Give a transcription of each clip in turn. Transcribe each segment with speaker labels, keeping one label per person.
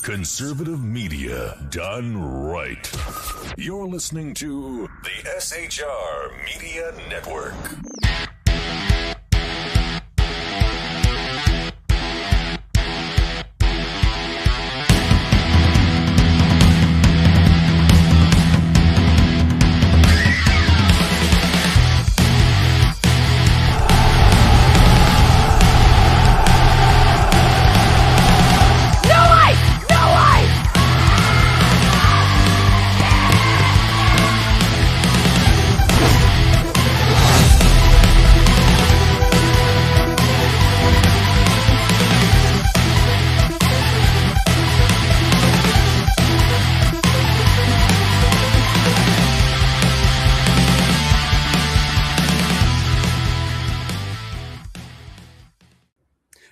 Speaker 1: Conservative media done right. You're listening to the SHR Media Network.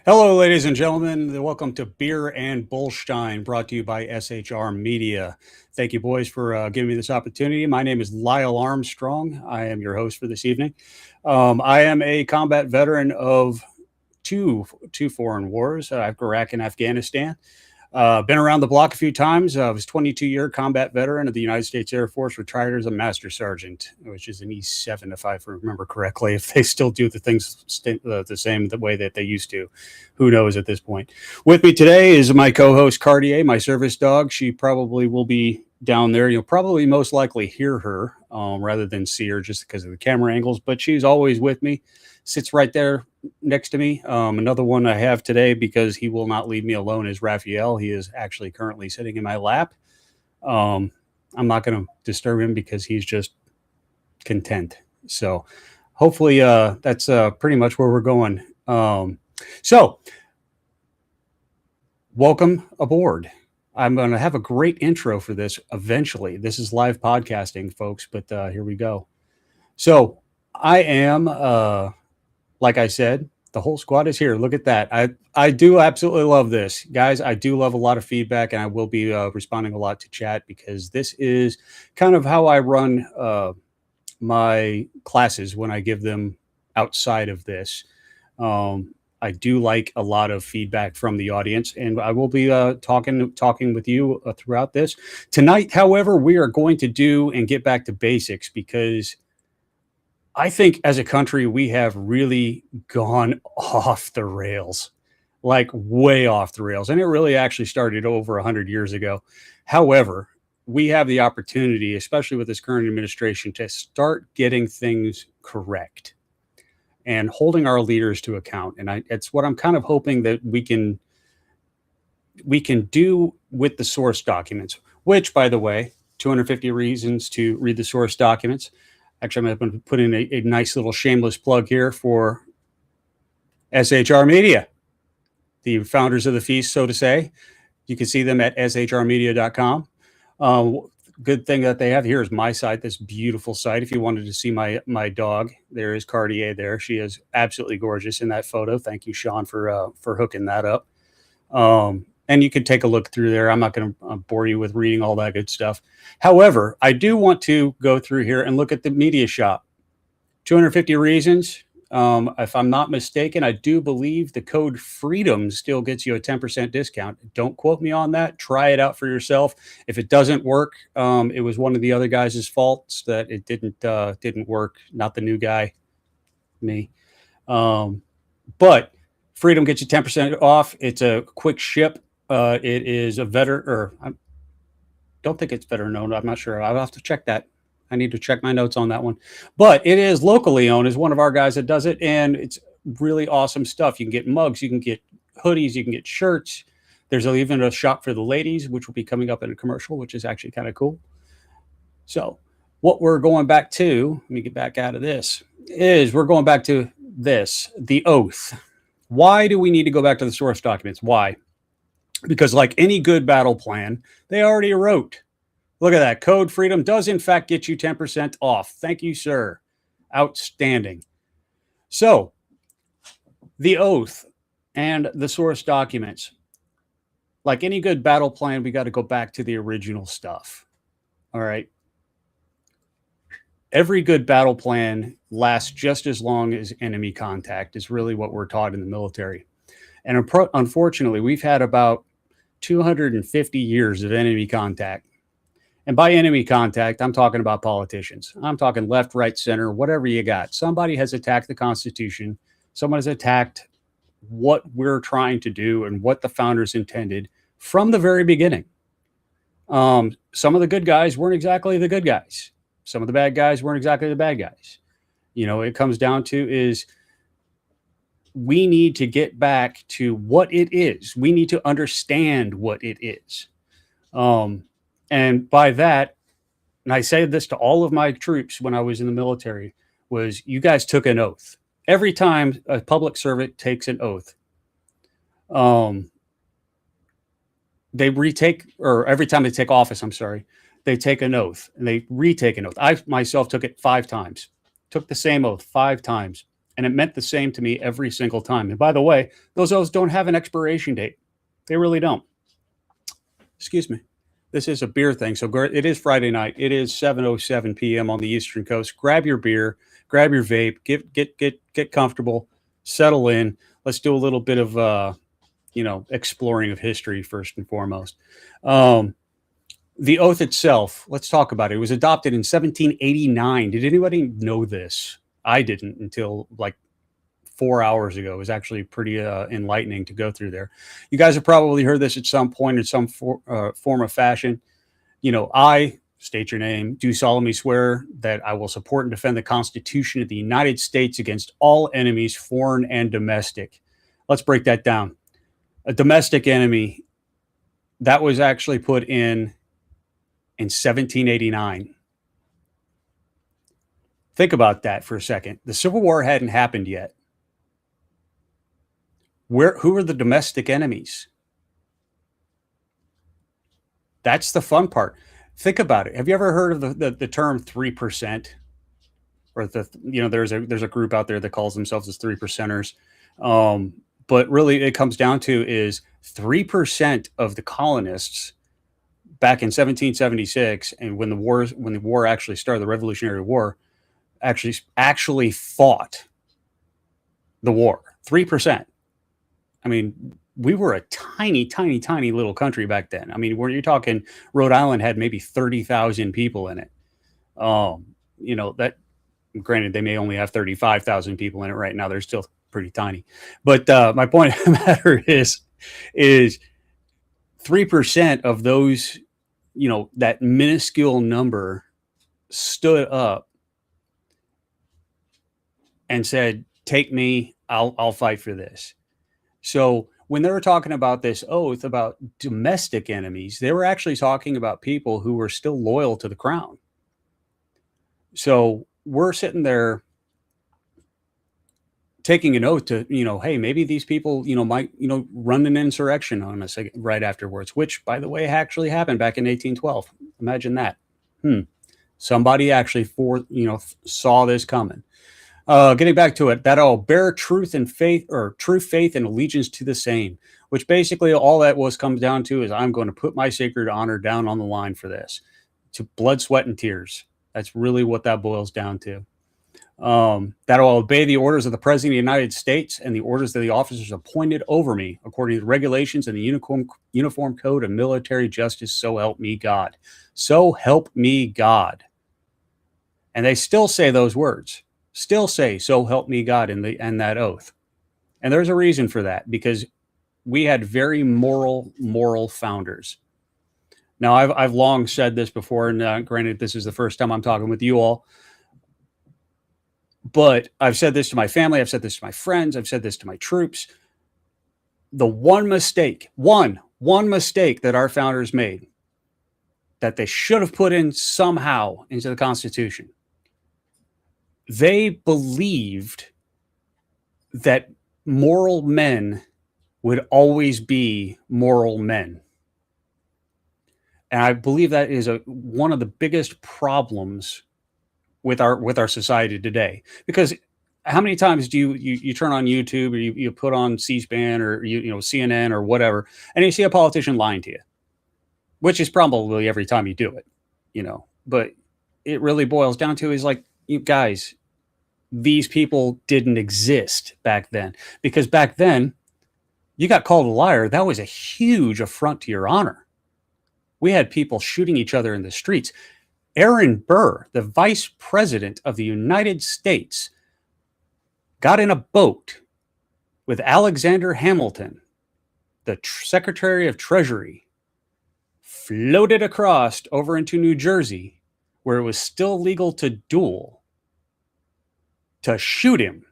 Speaker 2: Hello, ladies and gentlemen. Welcome to Beer and Bullstein, brought to you by SHR Media. Thank you, boys, for giving me this opportunity. My name is Lyle Armstrong. I am your host for this evening. I am a combat veteran of two foreign wars, Iraq and Afghanistan. Been around the block a few times. I was a 22-year combat veteran of the United States Air Force, retired as a master sergeant, which is an E7, if I remember correctly. If they still do the things the same the way that they used to, who knows at this point. With me today is my co-host Cartier, my service dog. She probably will be down there. You'll probably most likely hear her rather than see her just because of the camera angles, but she's always with me. Sits right there next to me. Another one I have today because he will not leave me alone is Raphael. He is actually currently sitting in my lap. I'm not going to disturb him because he's just content. So hopefully that's pretty much where we're going. So welcome aboard. I'm going to have a great intro for this eventually. This is live podcasting, folks, but here we go. So I am... like I said, the whole squad is here. Look at that. I do absolutely love this. Guys, I do love a lot of feedback, and I will be responding a lot to chat because this is kind of how I run my classes when I give them outside of this. I do like a lot of feedback from the audience, and I will be talking with you throughout this. Tonight, however, we are going to do and get back to basics because I think as a country, we have really gone off the rails, like way off the rails. And it really actually started over 100 years ago. However, we have the opportunity, especially with this current administration, to start getting things correct and holding our leaders to account. And it's what I'm kind of hoping that we can do with the source documents, which, by the way, 250 reasons to read the source documents. Actually, I'm going to put in a nice little shameless plug here for SHR Media, the founders of the feast, so to say. You can see them at shrmedia.com. Good thing that they have here is my site, this beautiful site. If you wanted to see my dog, there is Cartier there. She is absolutely gorgeous in that photo. Thank you, Sean, for hooking that up. And you can take a look through there. I'm not going to bore you with reading all that good stuff. However, I do want to go through here and look at the media shop. 250 reasons. If I'm not mistaken, I do believe the code FREEDOM still gets you a 10% discount. Don't quote me on that. Try it out for yourself. If it doesn't work, it was one of the other guys' faults that it didn't work. Not the new guy, me. But Freedom gets you 10% off. It's a quick ship. It is a I don't think it's veteran owned. I'm not sure. I'll have to check that. I need to check my notes on that one. But it is locally owned. Is one of our guys that does it, and it's really awesome stuff. You can get mugs, you can get hoodies, you can get shirts. There's even a shop for the ladies, which will be coming up in a commercial, which is actually kind of cool. So what we're going back to, let me get back out of this, is we're going back to this, the oath. Why do we need to go back to the source documents? Why? Because like any good battle plan, they already wrote. Look at that. Code FREEDOM does, in fact, get you 10% off. Thank you, sir. Outstanding. So the oath and the source documents, like any good battle plan, we got to go back to the original stuff. All right. Every good battle plan lasts just as long as enemy contact is really what we're taught in the military. And unfortunately, we've had about 250 years of enemy contact. And by enemy contact, I'm talking about politicians. I'm talking left, right, center, whatever you got. Somebody has attacked the Constitution. Someone has attacked what we're trying to do and what the founders intended from the very beginning. Some of the good guys weren't exactly the good guys. Some of the bad guys weren't exactly the bad guys. It comes down to is we need to get back to what it is. We need to understand what it is. And by that, and I say this to all of my troops when I was in the military, was you guys took an oath. Every time a public servant takes an oath, they retake, or every time they take office, they take an oath and they retake an oath. I myself took it 5 times, took the same oath 5 times, and it meant the same to me every single time. And by the way, those oaths don't have an expiration date. They really don't. Excuse me. This is a beer thing. So it is Friday night. It is 7:07 p.m. on the Eastern Coast. Grab your beer, grab your vape, get comfortable, settle in. Let's do a little bit of exploring of history first and foremost. The oath itself, let's talk about it. It was adopted in 1789. Did anybody know this? I didn't until like 4 hours ago. It was actually pretty enlightening to go through there. You guys have probably heard this at some point in some form of fashion. I state your name, do solemnly swear that I will support and defend the Constitution of the United States against all enemies, foreign and domestic. Let's break that down. A domestic enemy, that was actually put in 1789. Think about that for a second. The Civil War hadn't happened yet. Who are the domestic enemies? That's the fun part. Think about it. Have you ever heard of the term 3%? Or there's a group out there that calls themselves as 3%ers. But really it comes down to is 3% of the colonists back in 1776, and when the war actually started, the Revolutionary War actually fought the war. 3%. I mean, we were a tiny, tiny, tiny little country back then. I mean, you're talking Rhode Island had maybe 30,000 people in it. That granted, they may only have 35,000 people in it right now. They're still pretty tiny. But my point of the matter is 3% of those, that minuscule number stood up and said, take me, I'll fight for this. So when they were talking about this oath about domestic enemies, they were actually talking about people who were still loyal to the crown. So we're sitting there taking an oath to, hey, maybe these people, might, run an insurrection on us right afterwards, which, by the way, actually happened back in 1812. Imagine that. Somebody actually saw this coming. Getting back to it, that I'll bear truth and faith, or true faith and allegiance to the same, which basically all that comes down to is I'm going to put my sacred honor down on the line for this, to blood, sweat, and tears. That's really what that boils down to. That I'll obey the orders of the President of the United States and the orders of the officers appointed over me, according to the regulations and the Uniform Code of Military Justice. So help me God. So help me God. And they still say those words. Still say, so help me God, in that oath. And there's a reason for that, because we had very moral founders. Now, I've long said this before, and granted, this is the first time I'm talking with you all, but I've said this to my family, I've said this to my friends, I've said this to my troops. The one mistake that our founders made, that they should have put in somehow into the Constitution, they believed that moral men would always be moral men. And I believe that is one of the biggest problems with our society today. Because how many times do you turn on YouTube, or you put on C-SPAN, or CNN or whatever, and you see a politician lying to you, which is probably every time you do it, but it really boils down to is like, you guys, these people didn't exist back then, because back then You got called a liar. That was a huge affront to your honor. We had people shooting each other in the streets. Aaron Burr, the vice president of the United States, got in a boat with Alexander Hamilton, the Secretary of Treasury, floated across over into New Jersey, where it was still legal to duel, to shoot him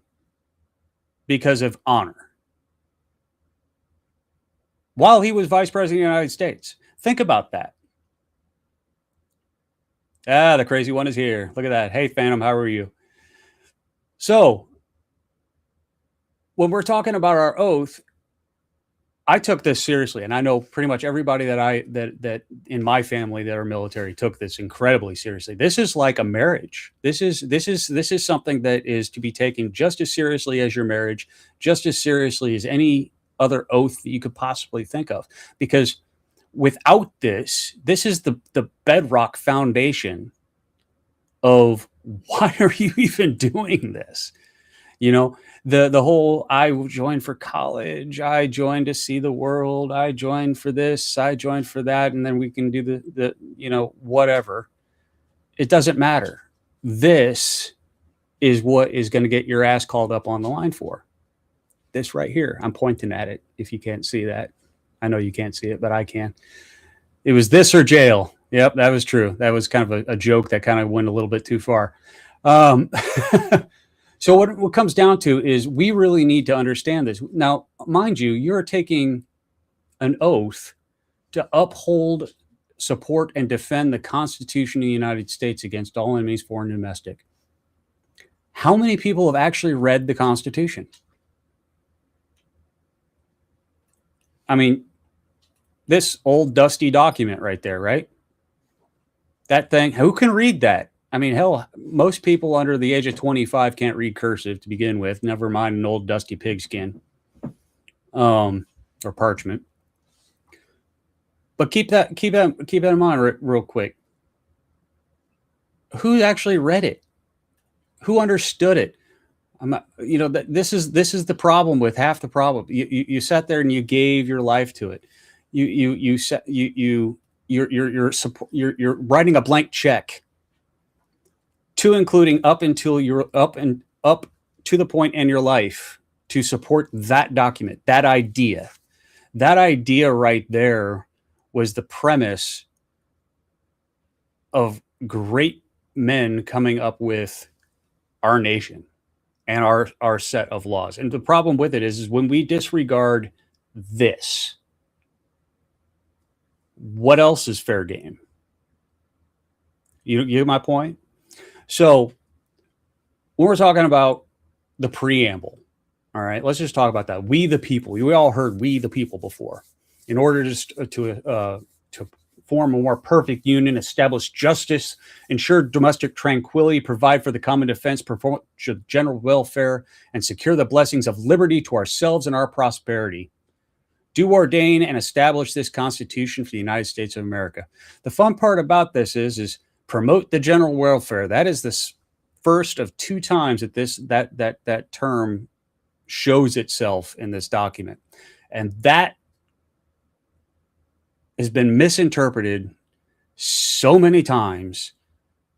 Speaker 2: because of honor, while he was vice president of the United States. Think about that. The crazy one is here. Look at that. Hey, Phantom, how are you? So, when we're talking about our oath, I took this seriously, and I know pretty much everybody that in my family that are military took this incredibly seriously. This is like a marriage. This is something that is to be taken just as seriously as your marriage, just as seriously as any other oath that you could possibly think of. Because without this is the bedrock foundation of why are you even doing this? You know, the whole, I joined for college, I joined to see the world, I joined for this, I joined for that, and then we can do the whatever. It doesn't matter. This is what is going to get your ass called up on the line for. This right here. I'm pointing at it if you can't see that. I know you can't see it, but I can. It was this or jail. Yep, that was true. That was kind of a joke that kind of went a little bit too far. So what comes down to is we really need to understand this. Now, mind you, you're taking an oath to uphold, support, and defend the Constitution of the United States against all enemies, foreign and domestic. How many people have actually read the Constitution? I mean, this old dusty document right there, right? That thing, who can read that? I mean, hell, most people under the age of 25 can't read cursive to begin with, never mind an old dusty pigskin or parchment. But keep that in mind real quick. Who actually read it? Who understood it? This is the problem with half the problem. You sat there and you gave your life to it. You're writing a blank check to including up to the point in your life to support that document, that idea. That idea right there was the premise of great men coming up with our nation and our set of laws. And the problem with it is when we disregard this, what else is fair game? You get my point? So when we're talking about the preamble, all right, let's just talk about that. We the people. We all heard "we the people" before. In order to form a more perfect union, establish justice, ensure domestic tranquility, provide for the common defense, perform general welfare, and secure the blessings of liberty to ourselves and our prosperity, do ordain and establish this Constitution for the United States of America. The fun part about this is promote the general welfare. That is the first of two times that that term shows itself in this document. And that has been misinterpreted so many times,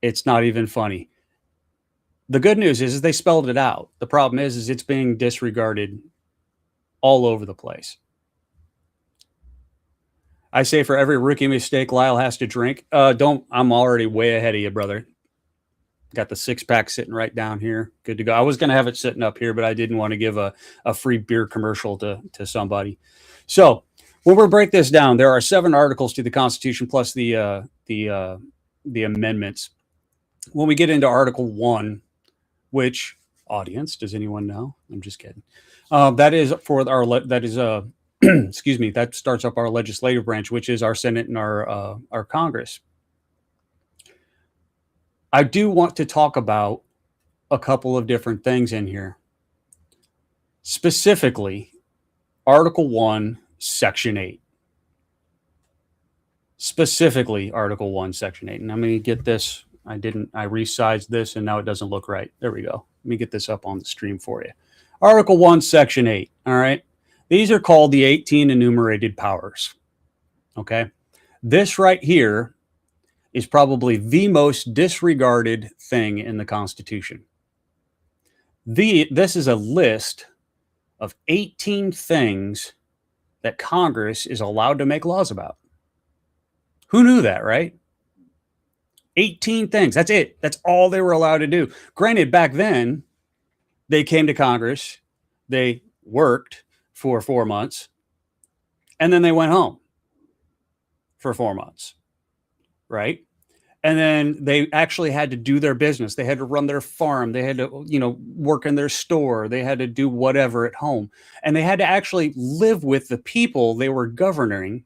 Speaker 2: it's not even funny. The good news is they spelled it out. The problem is it's being disregarded all over the place. I say for every rookie mistake Lyle has to drink. I'm already way ahead of you, brother. Got the 6-pack sitting right down here. Good to go. I was going to have it sitting up here, but I didn't want to give a free beer commercial to somebody. So when we break this down, there are 7 articles to the Constitution plus the amendments. When we get into Article 1, which audience does anyone know? I'm just kidding. That is for our excuse me, that starts up our legislative branch, which is our Senate and our Congress. I do want to talk about a couple of different things in here. Specifically, Article 1, Section 8. Specifically, Article 1, Section 8. And I'm going to get this. I resized this, and now it doesn't look right. There we go. Let me get this up on the stream for you. Article 1, Section 8. All right. These are called the 18 enumerated powers. Okay. This right here is probably the most disregarded thing in the Constitution. This is a list of 18 things that Congress is allowed to make laws about. Who knew that, right? 18 things. That's it. That's all they were allowed to do. Granted, back then, they came to Congress, they worked for 4 months, and then they went home for 4 months, right? And then they actually had to do their business. They had to run their farm. They had to, work in their store. They had to do whatever at home. And they had to actually live with the people they were governing,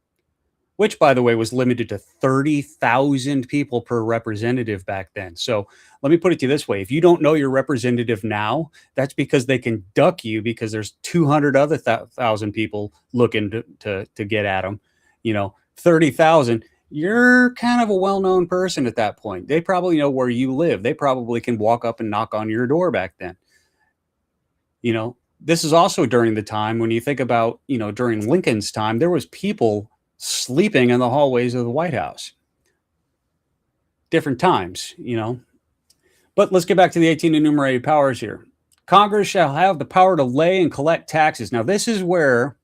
Speaker 2: which, by the way, was limited to 30,000 people per representative back then. So let me put it to you this way. If you don't know your representative now, that's because they can duck you because there's 200 other thousand people looking to get at them. 30,000. You're kind of a well-known person at that point. They probably know where you live. They probably can walk up and knock on your door back then. This is also during the time when you think about, during Lincoln's time, there was people sleeping in the hallways of the White House. Different times, But let's get back to the 18 enumerated powers here. Congress shall have the power to lay and collect taxes. Now, this is where,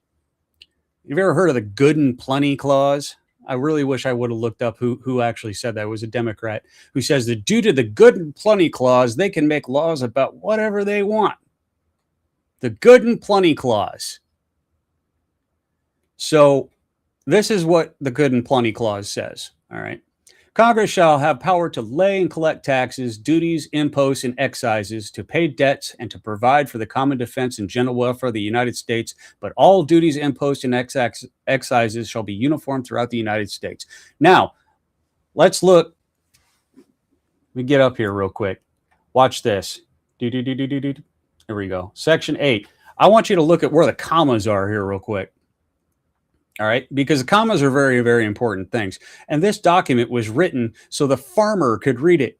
Speaker 2: have you ever heard of the good and plenty clause? I really wish I would have looked up who actually said that. It was a Democrat who says that due to the good and plenty clause, they can make laws about whatever they want. The good and plenty clause. So this is what the good and plenty clause says. All right. Congress shall have power to lay and collect taxes, duties, imposts, and excises, to pay debts, and to provide for the common defense and general welfare of the United States. But all duties, imposts, and excises shall be uniform throughout the United States. Now, let's look. Let me get up here real quick. Watch this. Here we go. Section 8. I want you to look at where the commas are here real quick. All right, because the commas are very, very important things. And this document was written so the farmer could read it.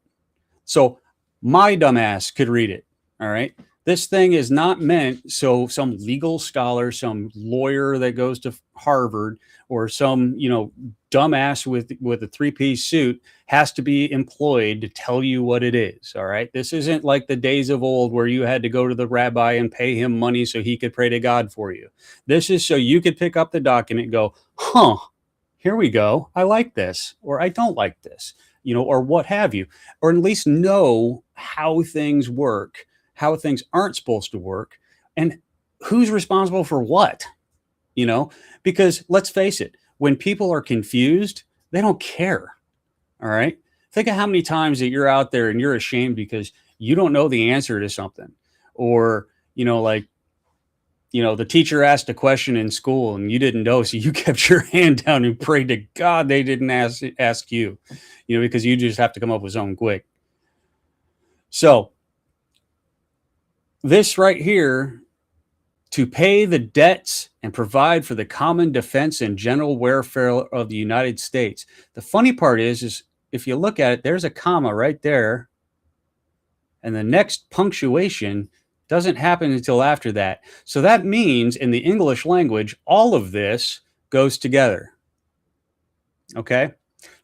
Speaker 2: So my dumbass could read it. All right. This thing is not meant so some legal scholar, some lawyer that goes to Harvard, or some, dumbass with a three-piece suit has to be employed to tell you what it is. All right. This isn't like the days of old where you had to go to the rabbi and pay him money so he could pray to God for you. This is so you could pick up the document and go, here we go. I like this, or I don't like this, or what have you, or at least know how things work, how things aren't supposed to work, and who's responsible for what, because let's face it, when people are confused, they don't care. All right. Think of how many times that you're out there and you're ashamed because you don't know the answer to something, or, the teacher asked a question in school and you didn't know. So you kept your hand down and prayed to God they didn't ask you, because you just have to come up with something quick. So this right here, to pay the debts and provide for the common defense and general welfare of the United States. The funny part is if you look at it, there's a comma right there. And the next punctuation doesn't happen until after that. So that means in the English language, all of this goes together. Okay?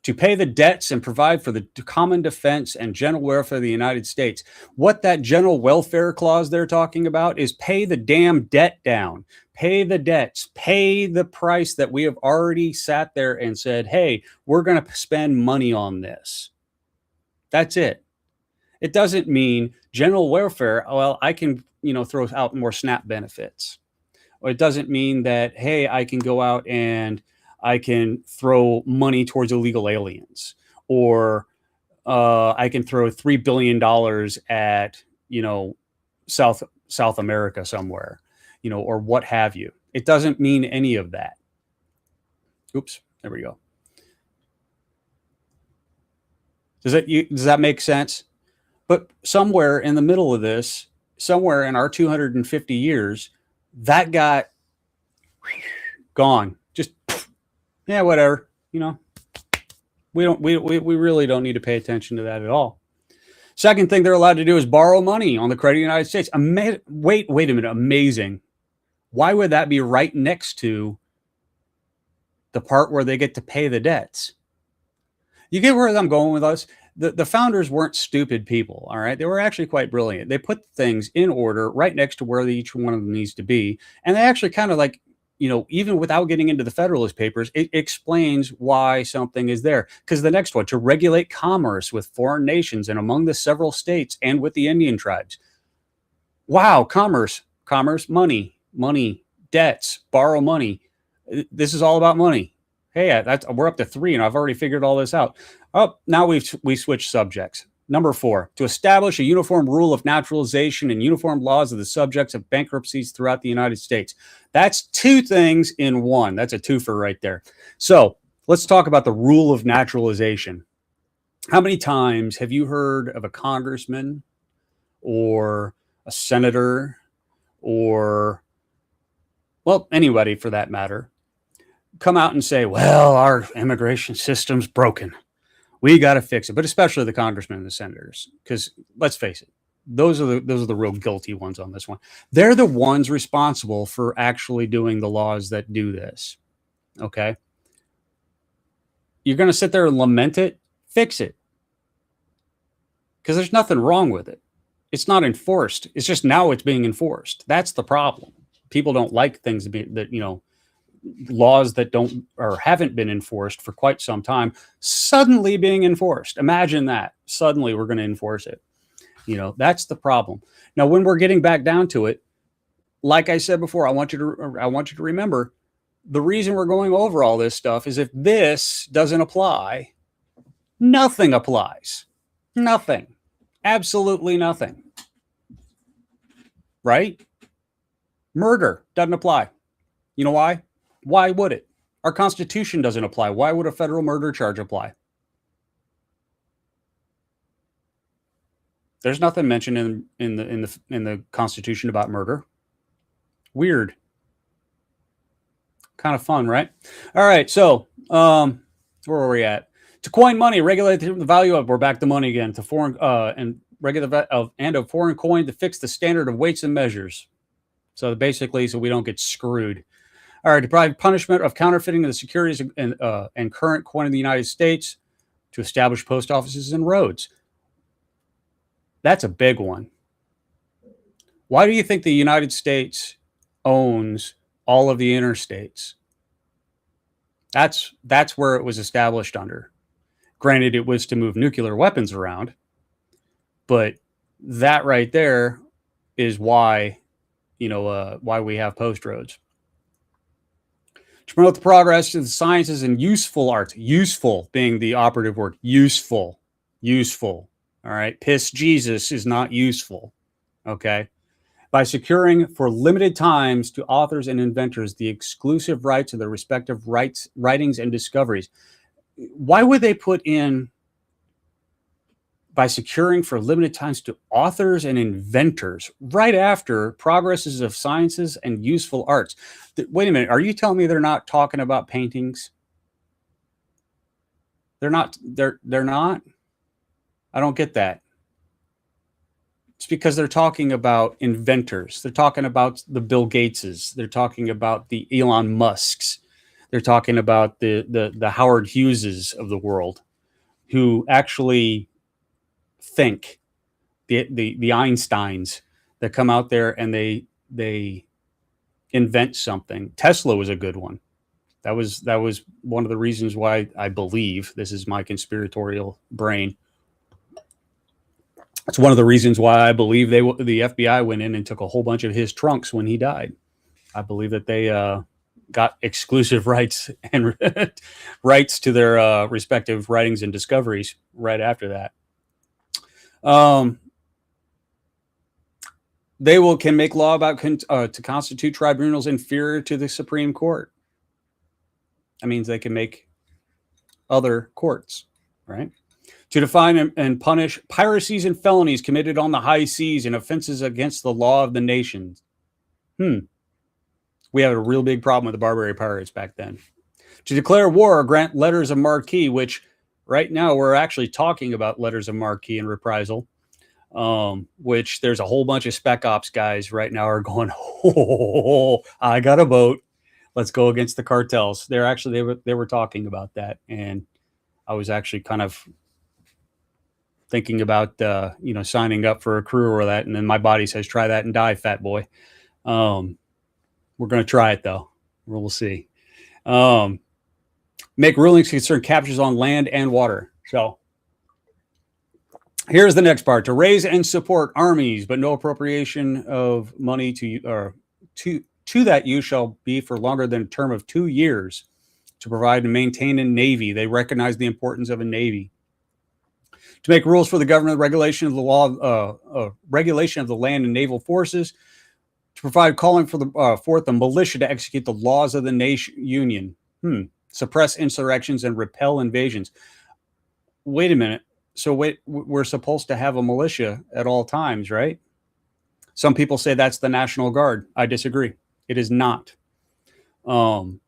Speaker 2: To pay the debts and provide for the common defense and general welfare of the United States. What that general welfare clause they're talking about is pay the damn debt down, pay the debts, pay the price that we have already sat there and said, hey, we're going to spend money on this. That's it. It doesn't mean general welfare. Well, I can, throw out more SNAP benefits. Or it doesn't mean that, hey, I can go out and I can throw money towards illegal aliens, or I can throw $3 billion at, South America somewhere, or what have you. It doesn't mean any of that. Oops, there we go. Does that make sense? But somewhere in the middle of this, somewhere in our 250 years, that got gone. Just, yeah, whatever, we really don't need to pay attention to that at all. Second thing they're allowed to do is borrow money on the credit of the United States. Wait a minute. Amazing. Why would that be right next to the part where they get to pay the debts? You get where I'm going with us? The founders weren't stupid people, all right? They were actually quite brilliant. They put things in order right next to where each one of them needs to be. And they actually kind of like, even without getting into the Federalist Papers, it explains why something is there. Because the next one, to regulate commerce with foreign nations and among the several states and with the Indian tribes. Wow, commerce, money, debts, borrow money. This is all about money. Hey, we're up to 3, and I've already figured all this out. Oh, now we switched subjects. Number 4, to establish a uniform rule of naturalization and uniform laws of the subjects of bankruptcies throughout the United States. That's 2 things in one. That's a twofer right there. So let's talk about the rule of naturalization. How many times have you heard of a congressman or a senator or, well, anybody for that matter, come out and say, well, our immigration system's broken. We got to fix it. But especially the congressmen and the senators, because let's face it, those are the real guilty ones on this one. They're the ones responsible for actually doing the laws that do this. Okay. You're going to sit there and lament it, fix it. Because there's nothing wrong with it. It's not enforced. It's just now it's being enforced. That's the problem. People don't like things laws that don't or haven't been enforced for quite some time suddenly being enforced. Imagine that. Suddenly we're going to enforce it. That's the problem. Now, when we're getting back down to it, like I said before, I want you to remember the reason we're going over all this stuff is if this doesn't apply, nothing applies. Nothing. Absolutely nothing. Right? Murder doesn't apply. You know why? Why would it? Our Constitution doesn't apply. Why would a federal murder charge apply? There's nothing mentioned in the Constitution about murder. Weird. Kind of fun, right? All right. So, where are we at? To coin money, regulate the value of. We're back to money again. To foreign and regular of foreign coin to fix the standard of weights and measures. So basically, so we don't get screwed. All right, to provide punishment of counterfeiting of the securities and current coin in the United States, to establish post offices and roads. That's a big one. Why do you think the United States owns all of the interstates? That's where it was established under. Granted, it was to move nuclear weapons around, but that right there is why, why we have post roads. To promote the progress of the sciences and useful arts. Useful being the operative word. Useful. All right. Piss Jesus is not useful. Okay. By securing for limited times to authors and inventors the exclusive rights of their respective writings and discoveries. Why would they put in by securing for limited times to authors and inventors right after progresses of sciences and useful arts? Wait a minute. Are you telling me they're not talking about paintings? They're not. I don't get that. It's because they're talking about inventors. They're talking about the Bill Gateses. They're talking about the Elon Musks. They're talking about the Howard Hugheses of the world who actually think, the Einsteins that come out there and they invent something. Tesla was a good one. That was one of the reasons why I believe, this is my conspiratorial brain, it's one of the reasons why I believe the FBI went in and took a whole bunch of his trunks when he died. I believe that they got exclusive rights and rights to their respective writings and discoveries right after that. They can make law about to constitute tribunals inferior to the Supreme Court. That means they can make other courts, right? To define and punish piracies and felonies committed on the high seas and offenses against the law of the nations. We had a real big problem with the Barbary pirates back then. To declare war or grant letters of marque, which right now we're actually talking about letters of marque and reprisal. which there's a whole bunch of spec ops guys right now are going, oh, I got a boat. Let's go against the cartels. They were talking about that, and I was actually kind of thinking about signing up for a crew or that, and then my body says, try that and die, fat boy. We're going to try it though. We'll see. Make rulings concern captures on land and water. So here's the next part: to raise and support armies, but no appropriation of money to that use shall be for longer than a term of 2 years, to provide and maintain a navy. They recognize the importance of a navy. To make rules for the government, regulation of the law, regulation of the land and naval forces. To provide calling for forth the militia to execute the laws of the nation union. Suppress insurrections and repel invasions. Wait a minute. So we're supposed to have a militia at all times, right? Some people say that's the National Guard. I disagree. It is not. There's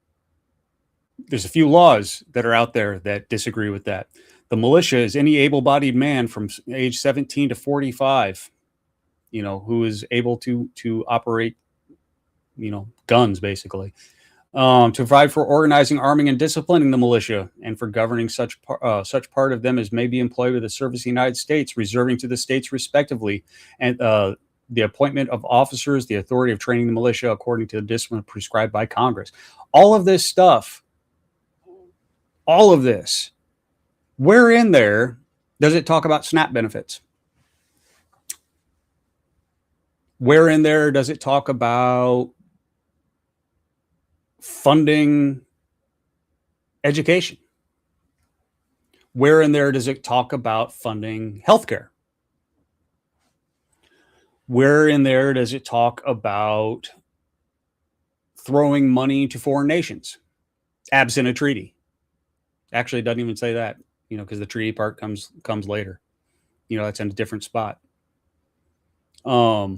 Speaker 2: a few laws that are out there that disagree with that. The militia is any able-bodied man from age 17 to 45, who is able to operate, guns, basically. To provide for organizing, arming, and disciplining the militia, and for governing such part of them as may be employed with the service of the United States, reserving to the states respectively, and the appointment of officers, the authority of training the militia according to the discipline prescribed by Congress. All of this stuff, where in there does it talk about SNAP benefits? Where in there does it talk about funding education? Where in there does it talk about funding healthcare? Where in there does it talk about throwing money to foreign nations, absent a treaty? Actually, it doesn't even say that, because the treaty part comes later. That's in a different spot. I'll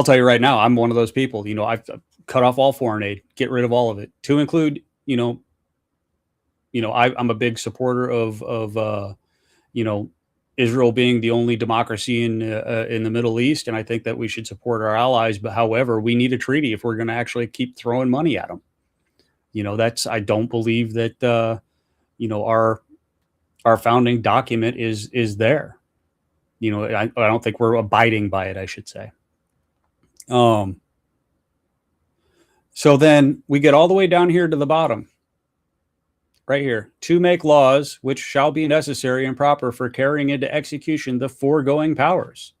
Speaker 2: tell you right now, I'm one of those people. I've cut off all foreign aid, get rid of all of it, to include, I'm a big supporter of Israel being the only democracy in the Middle East, and I think that we should support our allies. But however, we need a treaty if we're going to actually keep throwing money at them. I don't believe that our founding document is there. I don't think we're abiding by it, I should say. So then we get all the way down here to the bottom, right here: to make laws which shall be necessary and proper for carrying into execution the foregoing powers,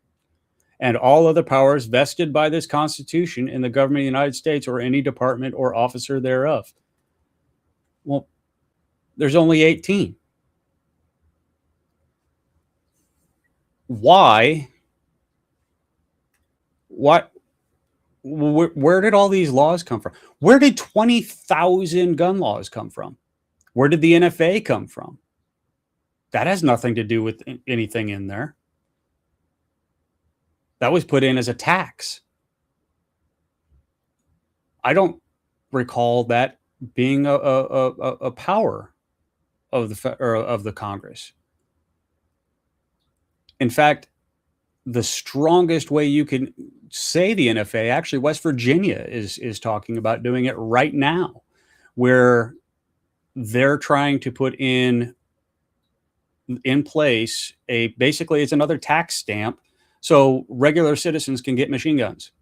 Speaker 2: and all other powers vested by this Constitution in the government of the United States or any department or officer thereof. Well, there's only 18. Why? What? Where did all these laws come from? Where did 20,000 gun laws come from? Where did the NFA come from? That has nothing to do with anything in there. That was put in as a tax. I don't recall that being a power of the Congress. In fact, the strongest way you can say the NFA, actually West Virginia is talking about doing it right now, where they're trying to put in place basically it's another tax stamp, so regular citizens can get machine guns.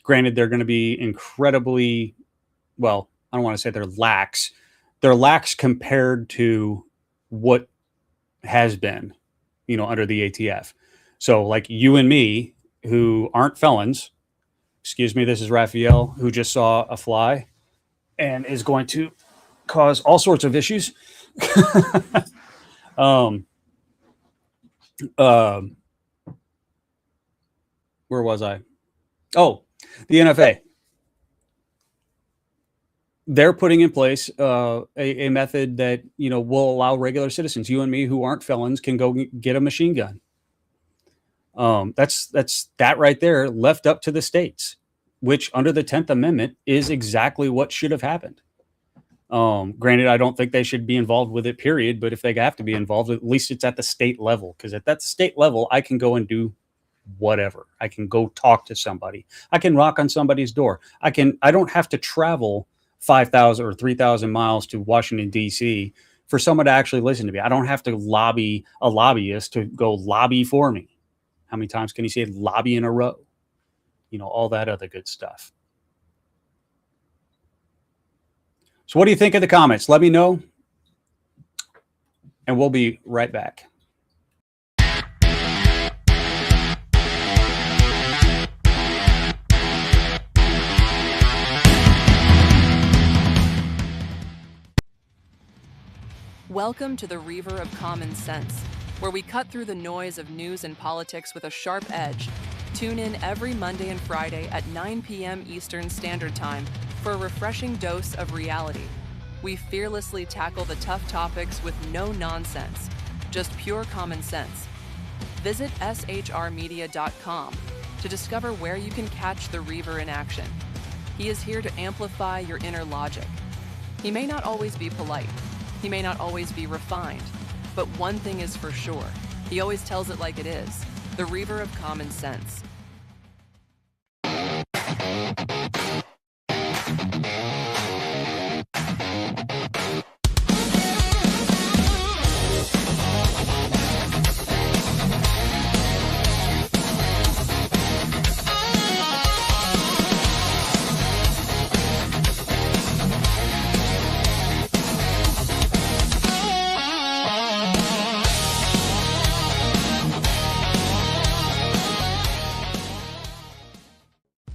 Speaker 2: Granted, they're going to be incredibly, well, I don't want to say they're lax. They're lax compared to what has been, under the ATF. So like you and me, who aren't felons, excuse me, this is Raphael, who just saw a fly and is going to cause all sorts of issues. Where was I? Oh, the NFA. They're putting in place a method that, will allow regular citizens, you and me, who aren't felons, can go get a machine gun. That's that right there, left up to the states, which under the 10th Amendment is exactly what should have happened. Granted, I don't think they should be involved with it, period. But if they have to be involved, at least it's at the state level. Because at that state level, I can go and do whatever. I can go talk to somebody. I can knock on somebody's door. I don't have to travel 5,000 or 3,000 miles to Washington, D.C. for someone to actually listen to me. I don't have to lobby a lobbyist to go lobby for me. How many times can you say lobby in a row? All that other good stuff. So what do you think of the comments? Let me know. And we'll be right back.
Speaker 3: Welcome to the Reaver of Common Sense, where we cut through the noise of news and politics with a sharp edge. Tune in every Monday and Friday at 9 p.m. Eastern Standard Time for a refreshing dose of reality. We fearlessly tackle the tough topics with no nonsense, just pure common sense. Visit shrmedia.com to discover where you can catch the Reaver in action. He is here to amplify your inner logic. He may not always be polite. He may not always be refined, but one thing is for sure. He always tells it like it is. The Reaver of Common Sense.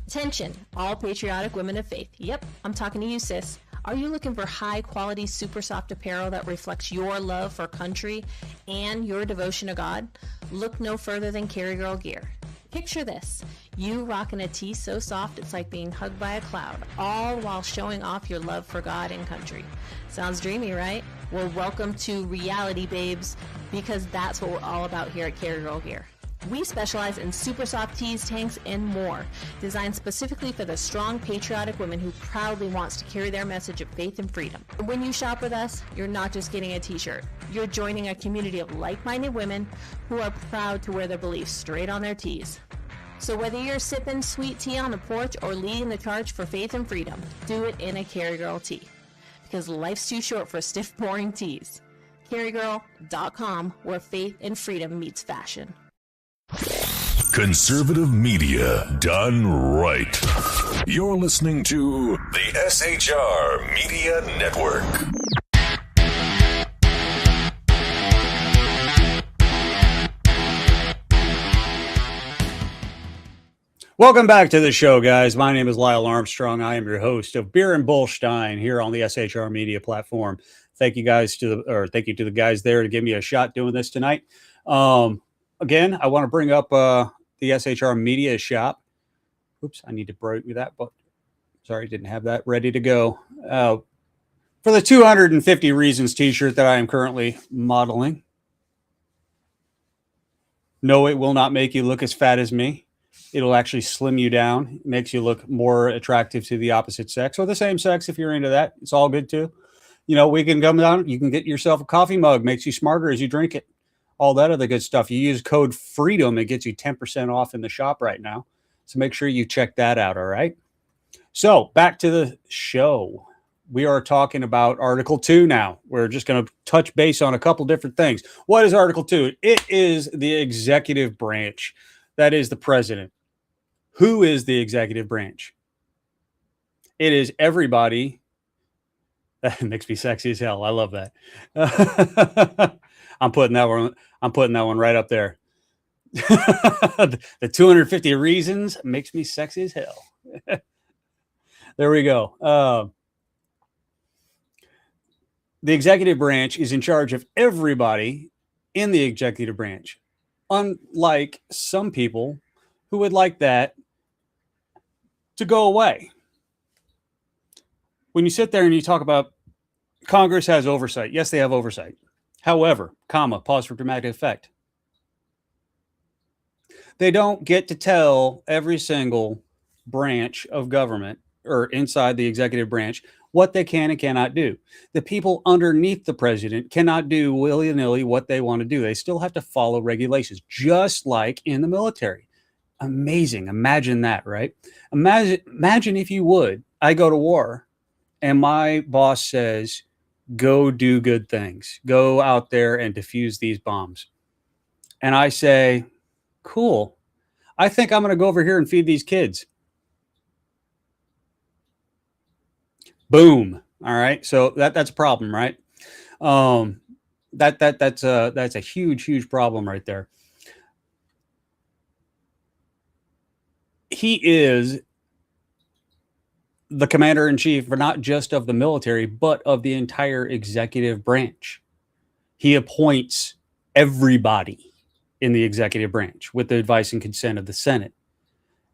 Speaker 4: Attention, all patriotic women of faith. Yep, I'm talking to you, sis. Are you looking for high-quality, super soft apparel that reflects your love for country and your devotion to God? Look no further than Carry Girl Gear. Picture this. You rocking a tee so soft it's like being hugged by a cloud, all while showing off your love for God and country. Sounds dreamy, right? Well, welcome to reality, babes, because that's what we're all about here at Carry Girl Gear. We specialize in super soft tees, tanks, and more, designed specifically for the strong, patriotic woman who proudly wants to carry their message of faith and freedom. When you shop with us, you're not just getting a t-shirt. You're joining a community of like-minded women who are proud to wear their beliefs straight on their tees. So whether you're sipping sweet tea on the porch or leading the charge for faith and freedom, do it in a Carry Girl tee. Because life's too short for stiff, boring tees. CarryGirl.com, where faith and freedom meets fashion.
Speaker 1: Conservative media done right. You're listening to the SHR Media Network.
Speaker 2: Welcome back to the show, guys. My name is Lyle Armstrong. I am your host of Beer and Bullstein here on the SHR Media platform. Thank you to the guys there to give me a shot doing this tonight. Again, I want to bring up the SHR Media shop. Oops, I need to break that, but sorry, didn't have that ready to go. For the 250 Reasons t-shirt that I am currently modeling. No, it will not make you look as fat as me. It'll actually slim you down. It makes you look more attractive to the opposite sex or the same sex if you're into that. It's all good too. We can come down. You can get yourself a coffee mug. Makes you smarter as you drink it. All that other good stuff. You use code FREEDOM. It gets you 10% off in the shop right now. So make sure you check that out. All right. So back to the show. We are talking about Article 2 now. We're just going to touch base on a couple different things. What is Article 2? It is the executive branch. That is the president. Who is the executive branch? It is everybody. That makes me sexy as hell. I love that. I'm putting that one right up there. The 250 Reasons makes me sexy as hell. There we go. The executive branch is in charge of everybody in the executive branch. Unlike some people who would like that to go away. When you sit there and you talk about Congress has oversight. Yes, they have oversight. However, pause for dramatic effect. They don't get to tell every single branch of government or inside the executive branch what they can and cannot do. The people underneath the president cannot do willy-nilly what they want to do. They still have to follow regulations, just like in the military. Amazing. Imagine that, right? Imagine if you would, I go to war and my boss says, go do good things. Go out there and defuse these bombs. And I say, cool. I think I'm going to go over here and feed these kids. Boom. All right. So that's a problem, right? That's a huge problem right there. He is the commander in chief, for not just of the military, but of the entire executive branch. He appoints everybody in the executive branch with the advice and consent of the Senate.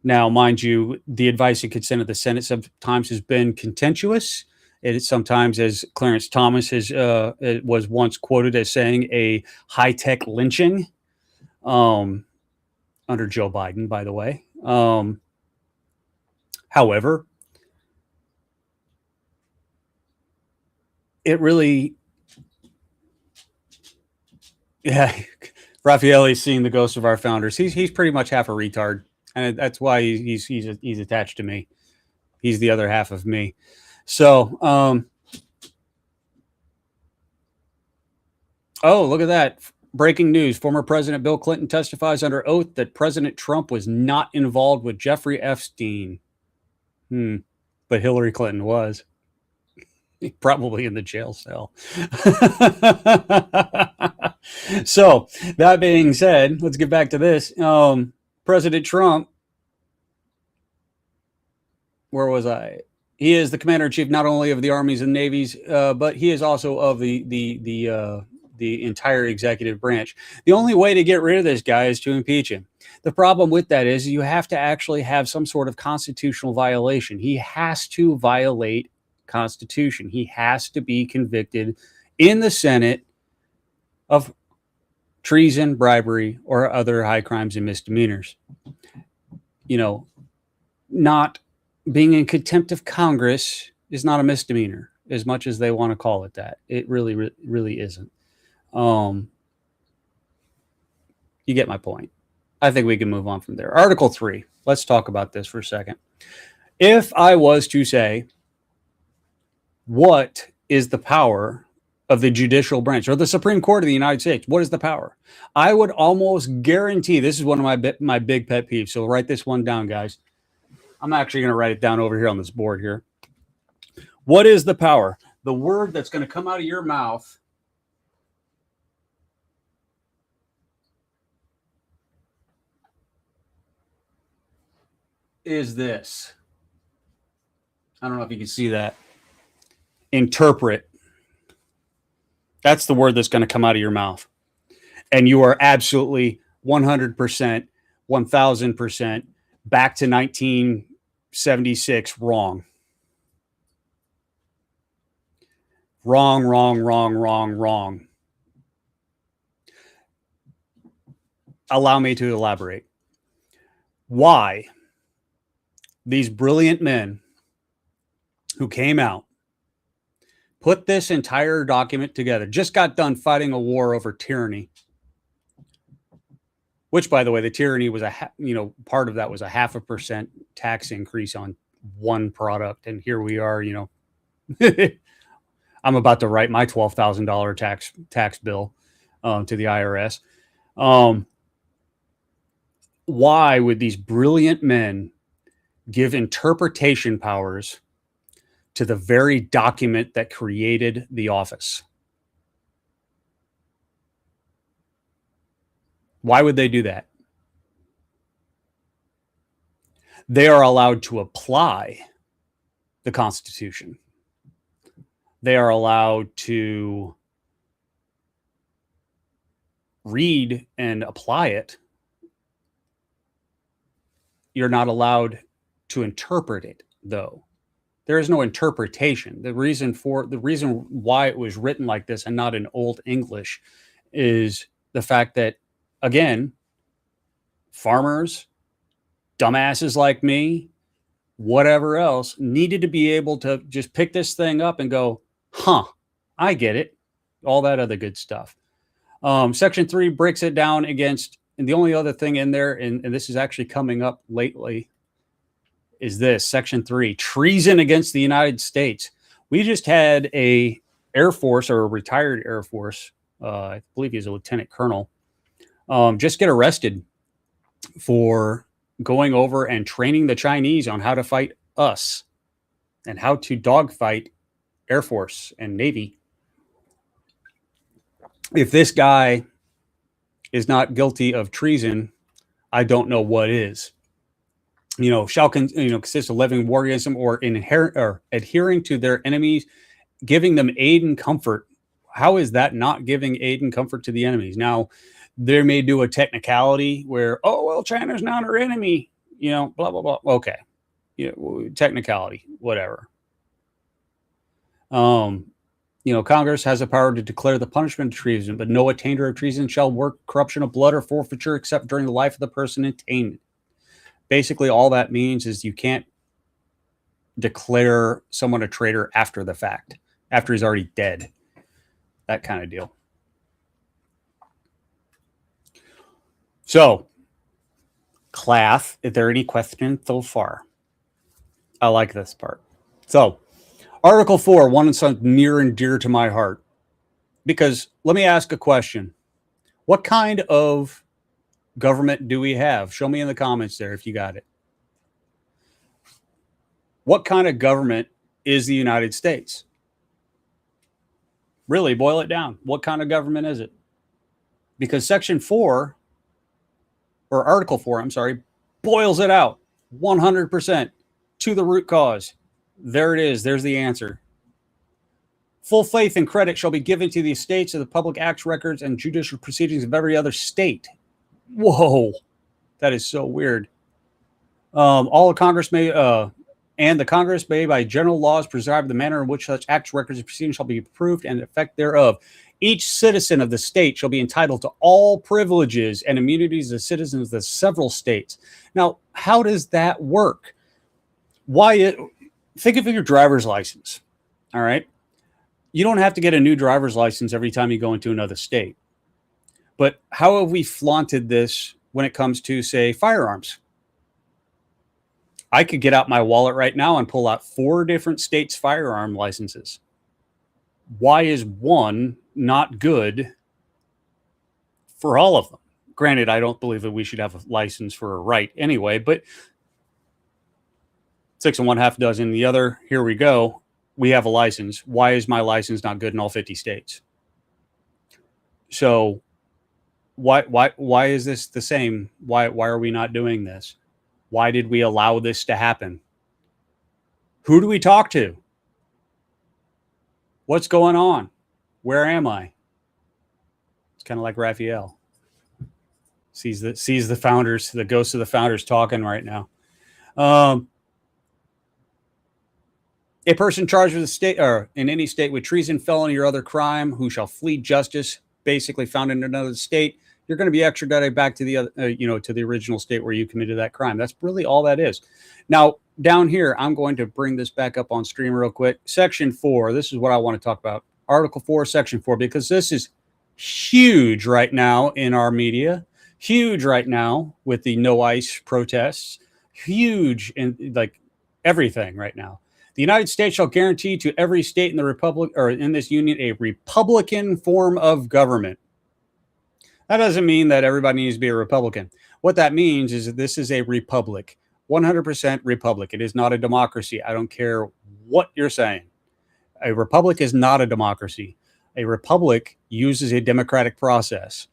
Speaker 2: Now, mind you, the advice and consent of the Senate sometimes has been contentious. It sometimes, as Clarence Thomas was once quoted as saying, a high-tech lynching under Joe Biden, by the way. However, it really, yeah, Raffaelle's seeing the ghosts of our founders. He's pretty much half a retard, and that's why he's attached to me. He's the other half of me. So, oh, look at that. Breaking news. Former President Bill Clinton testifies under oath that President Trump was not involved with Jeffrey Epstein. But Hillary Clinton was. Probably in the jail cell. So, that being said, let's get back to this. President Trump, where was I? He is the commander-in-chief not only of the armies and navies, but he is also of the entire executive branch. The only way to get rid of this guy is to impeach him. The problem with that is you have to actually have some sort of constitutional violation. He has to violate Constitution. He has to be convicted in the Senate of treason, bribery, or other high crimes and misdemeanors. Not being in contempt of Congress is not a misdemeanor, as much as they want to call it that. It really isn't. You get my point. I think we can move on from there. Article 3. Let's talk about this for a second. If I was to say, what is the power of the judicial branch or the Supreme Court of the United States? What is the power? I would almost guarantee, this is one of my big pet peeves. So write this one down, guys. I'm actually going to write it down over here on this board here. What is the power? The word that's going to come out of your mouth is this. I don't know if you can see that. Interpret. That's the word that's going to come out of your mouth. And you are absolutely 100%, 1000% back to 1976 wrong. Wrong. Allow me to elaborate. Why these brilliant men who came out, put this entire document together, just got done fighting a war over tyranny, which, by the way, the tyranny was part of that was a 0.5% tax increase on one product. And here we are, I'm about to write my $12,000 tax bill to the IRS. Why would these brilliant men give interpretation powers to the very document that created the office? Why would they do that? They are allowed to apply the Constitution. They are allowed to read and apply it. You're not allowed to interpret it, though. There is no interpretation. The reason why it was written like this and not in Old English is the fact that, again, farmers, dumbasses like me, whatever else, needed to be able to just pick this thing up and go, huh, I get it. All that other good stuff. Section 3 breaks it down against, and the only other thing in there, and this is actually coming up lately, is this, Section 3, treason against the United States. We just had a Air Force, or a retired Air Force, I believe he's a lieutenant colonel, just get arrested for going over and training the Chinese on how to fight us and how to dogfight Air Force and Navy. If this guy is not guilty of treason, I don't know what is. Shall consist of levying war against them or adhering to their enemies, giving them aid and comfort. How is that not giving aid and comfort to the enemies? Now, they may do a technicality where, oh, well, China's not our enemy, blah, blah, blah. Okay. Technicality, whatever. Congress has the power to declare the punishment of treason, but no attainder of treason shall work corruption of blood or forfeiture except during the life of the person attainted. Basically, all that means is you can't declare someone a traitor after the fact, after he's already dead. That kind of deal. So, class, is there any questions so far? I like this part. So, Article 4, one that's near and dear to my heart. Because let me ask a question. What kind of government do we have? Show me in the comments there if you got it. What kind of government is the United States? Really, boil it down. What kind of government is it? Because Section 4, or Article 4, I'm sorry, boils it out 100% to the root cause. There it is. There's the answer. Full faith and credit shall be given to the estates of the public acts, records, and judicial proceedings of every other state. Whoa, that is so weird. All of Congress may, and the Congress may, by general laws, prescribe the manner in which such acts, records, and proceedings shall be approved and the effect thereof. Each citizen of the state shall be entitled to all privileges and immunities of citizens of the several states. Now, how does that work? Think of your driver's license. All right. You don't have to get a new driver's license every time you go into another state. But how have we flaunted this when it comes to, say, firearms? I could get out my wallet right now and pull out 4 different states' firearm licenses. Why is one not good for all of them? Granted, I don't believe that we should have a license for a right anyway, but 6 1/2 dozen. The other, here we go. We have a license. Why is my license not good in all 50 states? So why is this the same? Why are we not doing this? Why did we allow this to happen? Who do we talk to? What's going on? Where am I? It's kind of like Raphael. Sees the founders, the ghosts of the founders talking right now. A person charged with a state or in any state with treason, felony, or other crime who shall flee justice, basically found in another state, you're going to be extradited back to the other, to the original state where you committed that crime. That's really all that is. Now, down here, I'm going to bring this back up on stream real quick. Section 4. This is what I want to talk about. Article 4, Section 4, because this is huge right now in our media. Huge right now with the no ICE protests. Huge in like everything right now. The United States shall guarantee to every state in the republic or in this union a Republican form of government. That doesn't mean that everybody needs to be a Republican. What that means is that this is a republic, 100% republic. It is not a democracy. I don't care what you're saying. A republic is not a democracy. A republic uses a democratic process.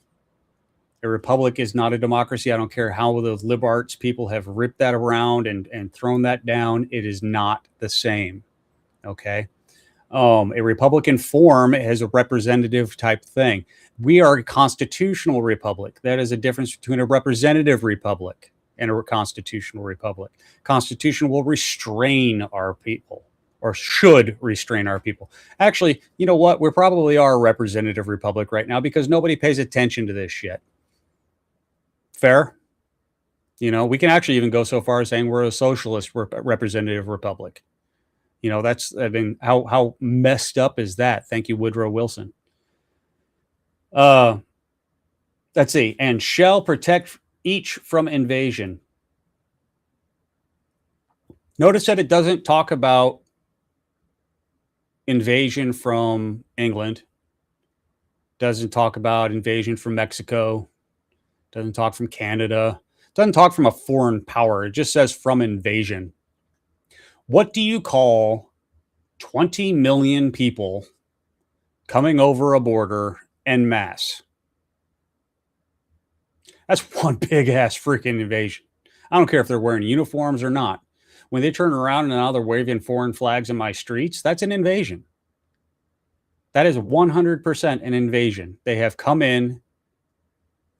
Speaker 2: A republic is not a democracy. I don't care how the liberal arts people have ripped that around and thrown that down. It is not the same. Okay. A Republican form has a representative type thing. We are a constitutional republic. That is a difference between a representative republic and a constitutional republic. Constitution will restrain our people, or should restrain our people. Actually, you know what? We probably are a representative republic right now because nobody pays attention to this shit. Fair? We can actually even go so far as saying we're a socialist representative republic. How messed up is that? Thank you, Woodrow Wilson. Let's see. And shall protect each from invasion. Notice that it doesn't talk about invasion from England. Doesn't talk about invasion from Mexico. Doesn't talk from Canada. Doesn't talk from a foreign power. It just says from invasion. What do you call 20 million people coming over a border en masse? That's one big ass freaking invasion. I don't care if they're wearing uniforms or not. When they turn around and now they're waving foreign flags in my streets, that's an invasion. That is 100% an invasion. They have come in.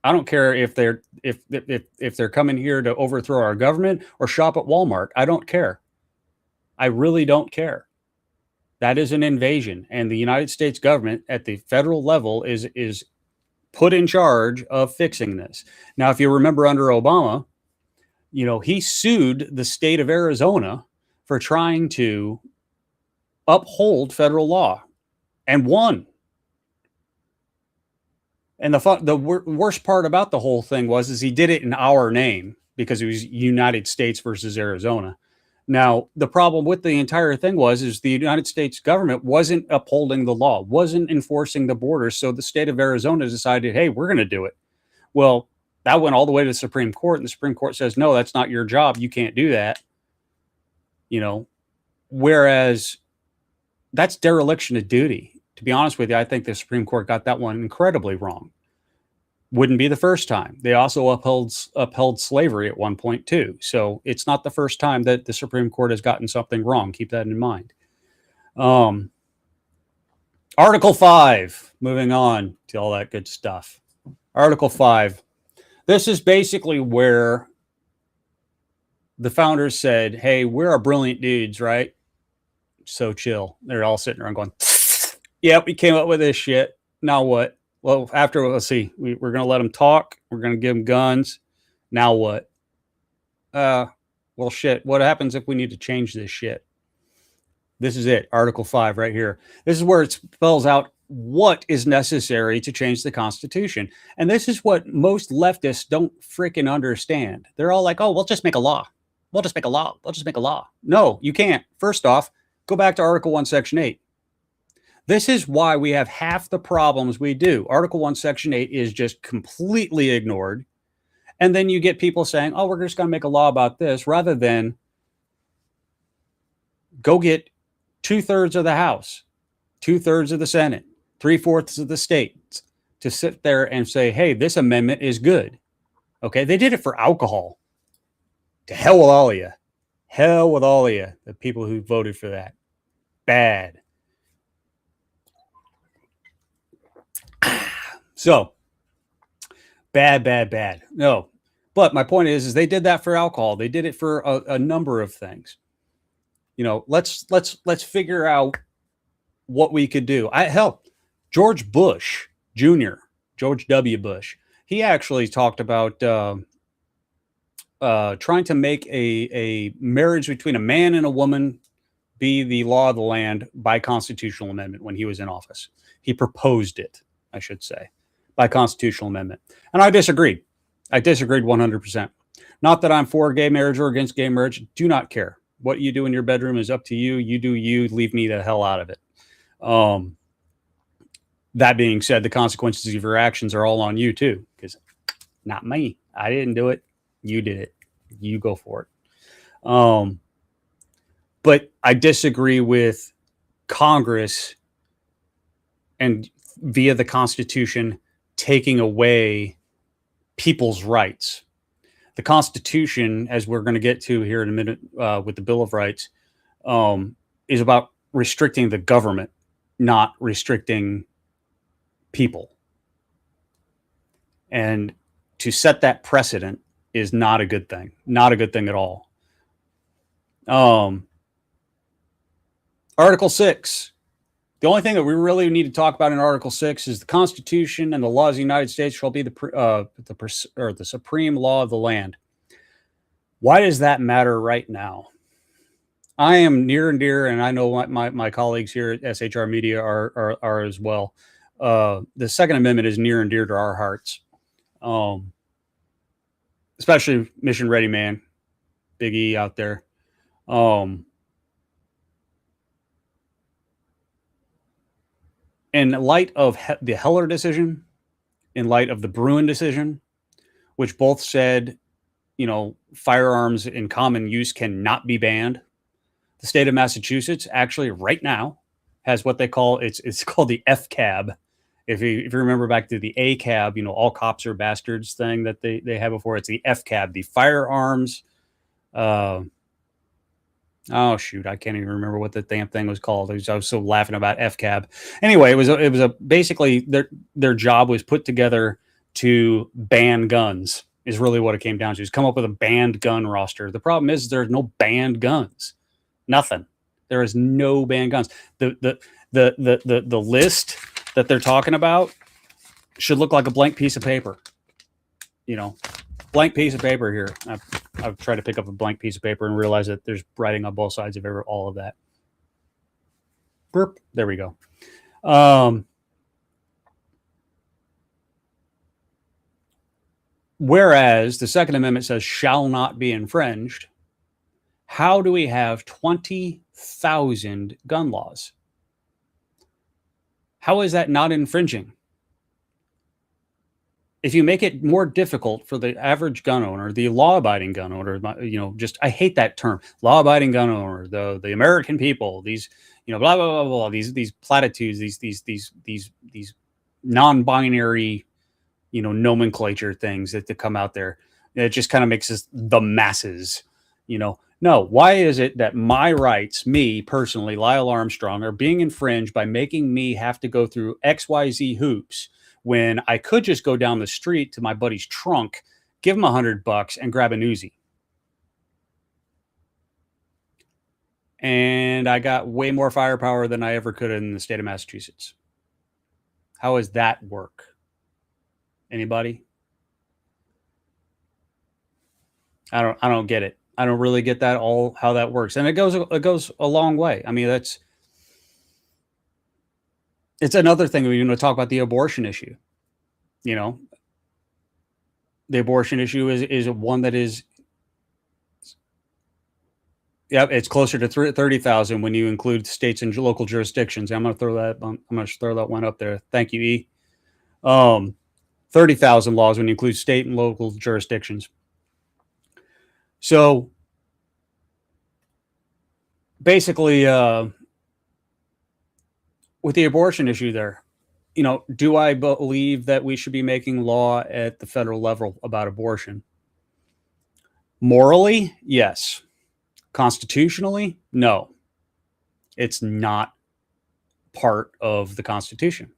Speaker 2: I don't care if they're coming here to overthrow our government or shop at Walmart. I don't care. I really don't care. That is an invasion, and the United States government at the federal level is put in charge of fixing this. Now, if you remember under Obama, he sued the state of Arizona for trying to uphold federal law and won. And the worst part about the whole thing was he did it in our name because it was United States versus Arizona. Now, the problem with the entire thing is the United States government wasn't upholding the law, wasn't enforcing the borders. So the state of Arizona decided, hey, we're going to do it. Well, that went all the way to the Supreme Court, and the Supreme Court says, no, that's not your job. You can't do that. Whereas that's dereliction of duty. To be honest with you, I think the Supreme Court got that one incredibly wrong. Wouldn't be the first time. They also upheld slavery at one point too. So it's not the first time that the Supreme Court has gotten something wrong. Keep that in mind. Article 5, moving on to all that good stuff. Article 5. This is basically where the founders said, hey, we're a brilliant dudes, right? So chill. They're all sitting around going, yep, we came up with this shit. Now what? Well, let's see. We're going to let them talk. We're going to give them guns. Now what? Well, shit. What happens if we need to change this shit? This is it. Article 5 right here. This is where it spells out what is necessary to change the Constitution. And this is what most leftists don't freaking understand. They're all like, oh, we'll just make a law. We'll just make a law. We'll just make a law. No, you can't. First off, go back to Article 1, Section 8. This is why we have half the problems we do. Article 1, Section 8 is just completely ignored. And then you get people saying, oh, we're just going to make a law about this, rather than go get 2/3 of the House, 2/3 of the Senate, 3/4 of the states to sit there and say, hey, this amendment is good. Okay, they did it for alcohol. To hell with all of you. Hell with all of you, the people who voted for that. Bad. So, bad. No, but my point is they did that for alcohol. They did it for a number of things. Let's figure out what we could do. George Bush Jr., George W. Bush, he actually talked about trying to make a marriage between a man and a woman be the law of the land by constitutional amendment when he was in office. He proposed it, I should say, by constitutional amendment. And I disagreed. I disagreed 100%. Not that I'm for gay marriage or against gay marriage. Do not care. What you do in your bedroom is up to you. You do you. Leave me the hell out of it. That being said, the consequences of your actions are all on you too, because not me. I didn't do it. You did it. You go for it. But I disagree with Congress and via the Constitution taking away people's rights. The Constitution, as we're going to get to here in a minute with the Bill of Rights, is about restricting the government, not restricting people. And to set that precedent is not a good thing. Not a good thing at all. Article 6. The only thing that we really need to talk about in Article 6 is the Constitution and the laws of the United States shall be the supreme law of the land. Why does that matter right now? I am near and dear, and I know what my colleagues here at SHR Media are as well. The Second Amendment is near and dear to our hearts, especially Mission Ready Man, Big E out there. In light of the Heller decision, in light of the Bruin decision, which both said, firearms in common use cannot be banned, the state of Massachusetts actually right now has what they call it's called the FCAB. If you remember back to the ACAB, all cops are bastards thing that they had before, it's the FCAB, the firearms. Oh shoot, I can't even remember what the damn thing was called. I was so laughing about FCAB. Anyway, it was basically their job was put together to ban guns. Is really what it came down to. Is come up with a banned gun roster. The problem is there's no banned guns. Nothing. There is no banned guns. The list that they're talking about should look like a blank piece of paper. Blank piece of paper here. I've tried to pick up a blank piece of paper and realize that there's writing on both sides of all of that. Burp. There we go. Whereas the Second Amendment says shall not be infringed, how do we have 20,000 gun laws? How is that not infringing? If you make it more difficult for the average gun owner, the law-abiding gun owner, I hate that term, law-abiding gun owner, the American people, these, blah, blah, blah, blah, these platitudes, these non-binary, nomenclature things that come out there. It just kind of makes us the masses, No, why is it that my rights, me personally, Lyle Armstrong, are being infringed by making me have to go through XYZ hoops when I could just go down the street to my buddy's trunk, give him $100 and grab an Uzi? And I got way more firepower than I ever could in the state of Massachusetts. How does that work? Anybody? I don't get it. I don't really get that how that works. And it goes a long way. I mean, it's another thing when you talk about the abortion issue. The abortion issue is one that is, it's closer to 30,000 when you include states and local jurisdictions. I'm going to throw that one up there. Thank you, E. 30,000 laws when you include state and local jurisdictions. So basically, with the abortion issue there, do I believe that we should be making law at the federal level about abortion? Morally, yes. Constitutionally, no. It's not part of the Constitution.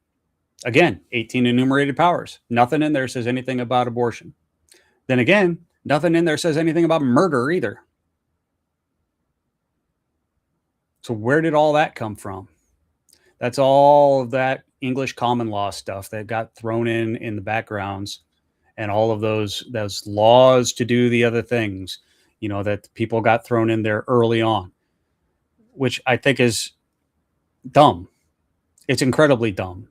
Speaker 2: Again, 18 enumerated powers. Nothing in there says anything about abortion. Then again, nothing in there says anything about murder either. So where did all that come from? That's all of that English common law stuff that got thrown in the backgrounds, and all of those laws to do the other things, that people got thrown in there early on, which I think is dumb. It's incredibly dumb.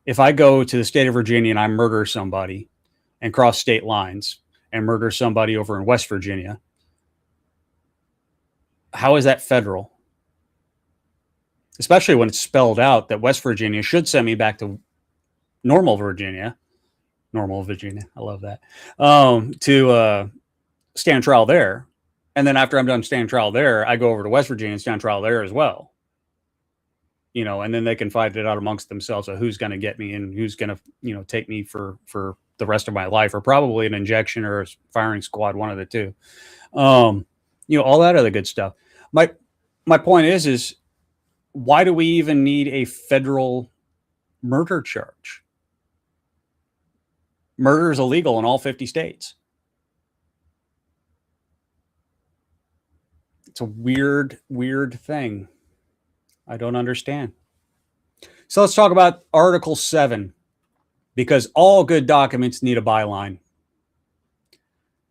Speaker 2: If I go to the state of Virginia and I murder somebody and cross state lines and murder somebody over in West Virginia, how is that federal? Especially when it's spelled out that West Virginia should send me back to normal Virginia. I love that. To stand trial there. And then after I'm done standing trial there, I go over to West Virginia and stand trial there as well. And then they can fight it out amongst themselves of who's going to get me and who's going to, take me for the rest of my life, or probably an injection or a firing squad, one of the two. All that other good stuff. My point is why do we even need a federal murder charge? Murder is illegal in all 50 states. It's a weird thing. I don't understand. So let's talk about Article 7, because all good documents need a byline.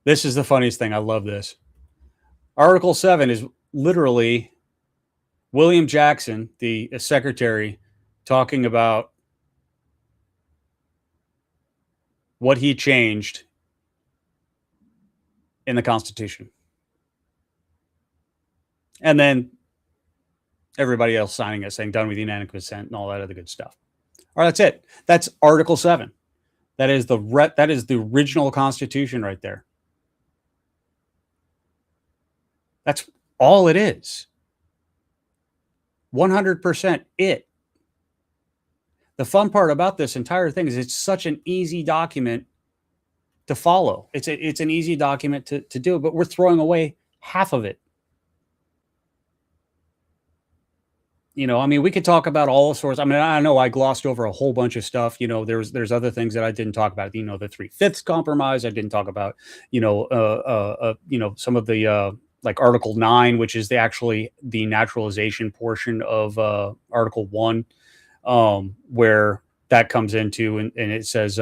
Speaker 2: This is the funniest thing. I love this. Article 7 is literally William Jackson, the secretary, talking about what he changed in the Constitution. And then everybody else signing it, saying done with unanimous consent and all that other good stuff. All right, that's it. That's Article 7. That is the original Constitution right there. That's all it is. 100% it. The fun part about this entire thing is it's such an easy document to follow. It's an easy document to do, but we're throwing away half of it. You know, I mean, we could talk about all sorts. I mean, I know I glossed over a whole bunch of stuff. You know, there's other things that I didn't talk about. You know, the 3/5 compromise. I didn't talk about. Some of the like Article 9, which is the naturalization portion of Article 1, where that comes into and it says,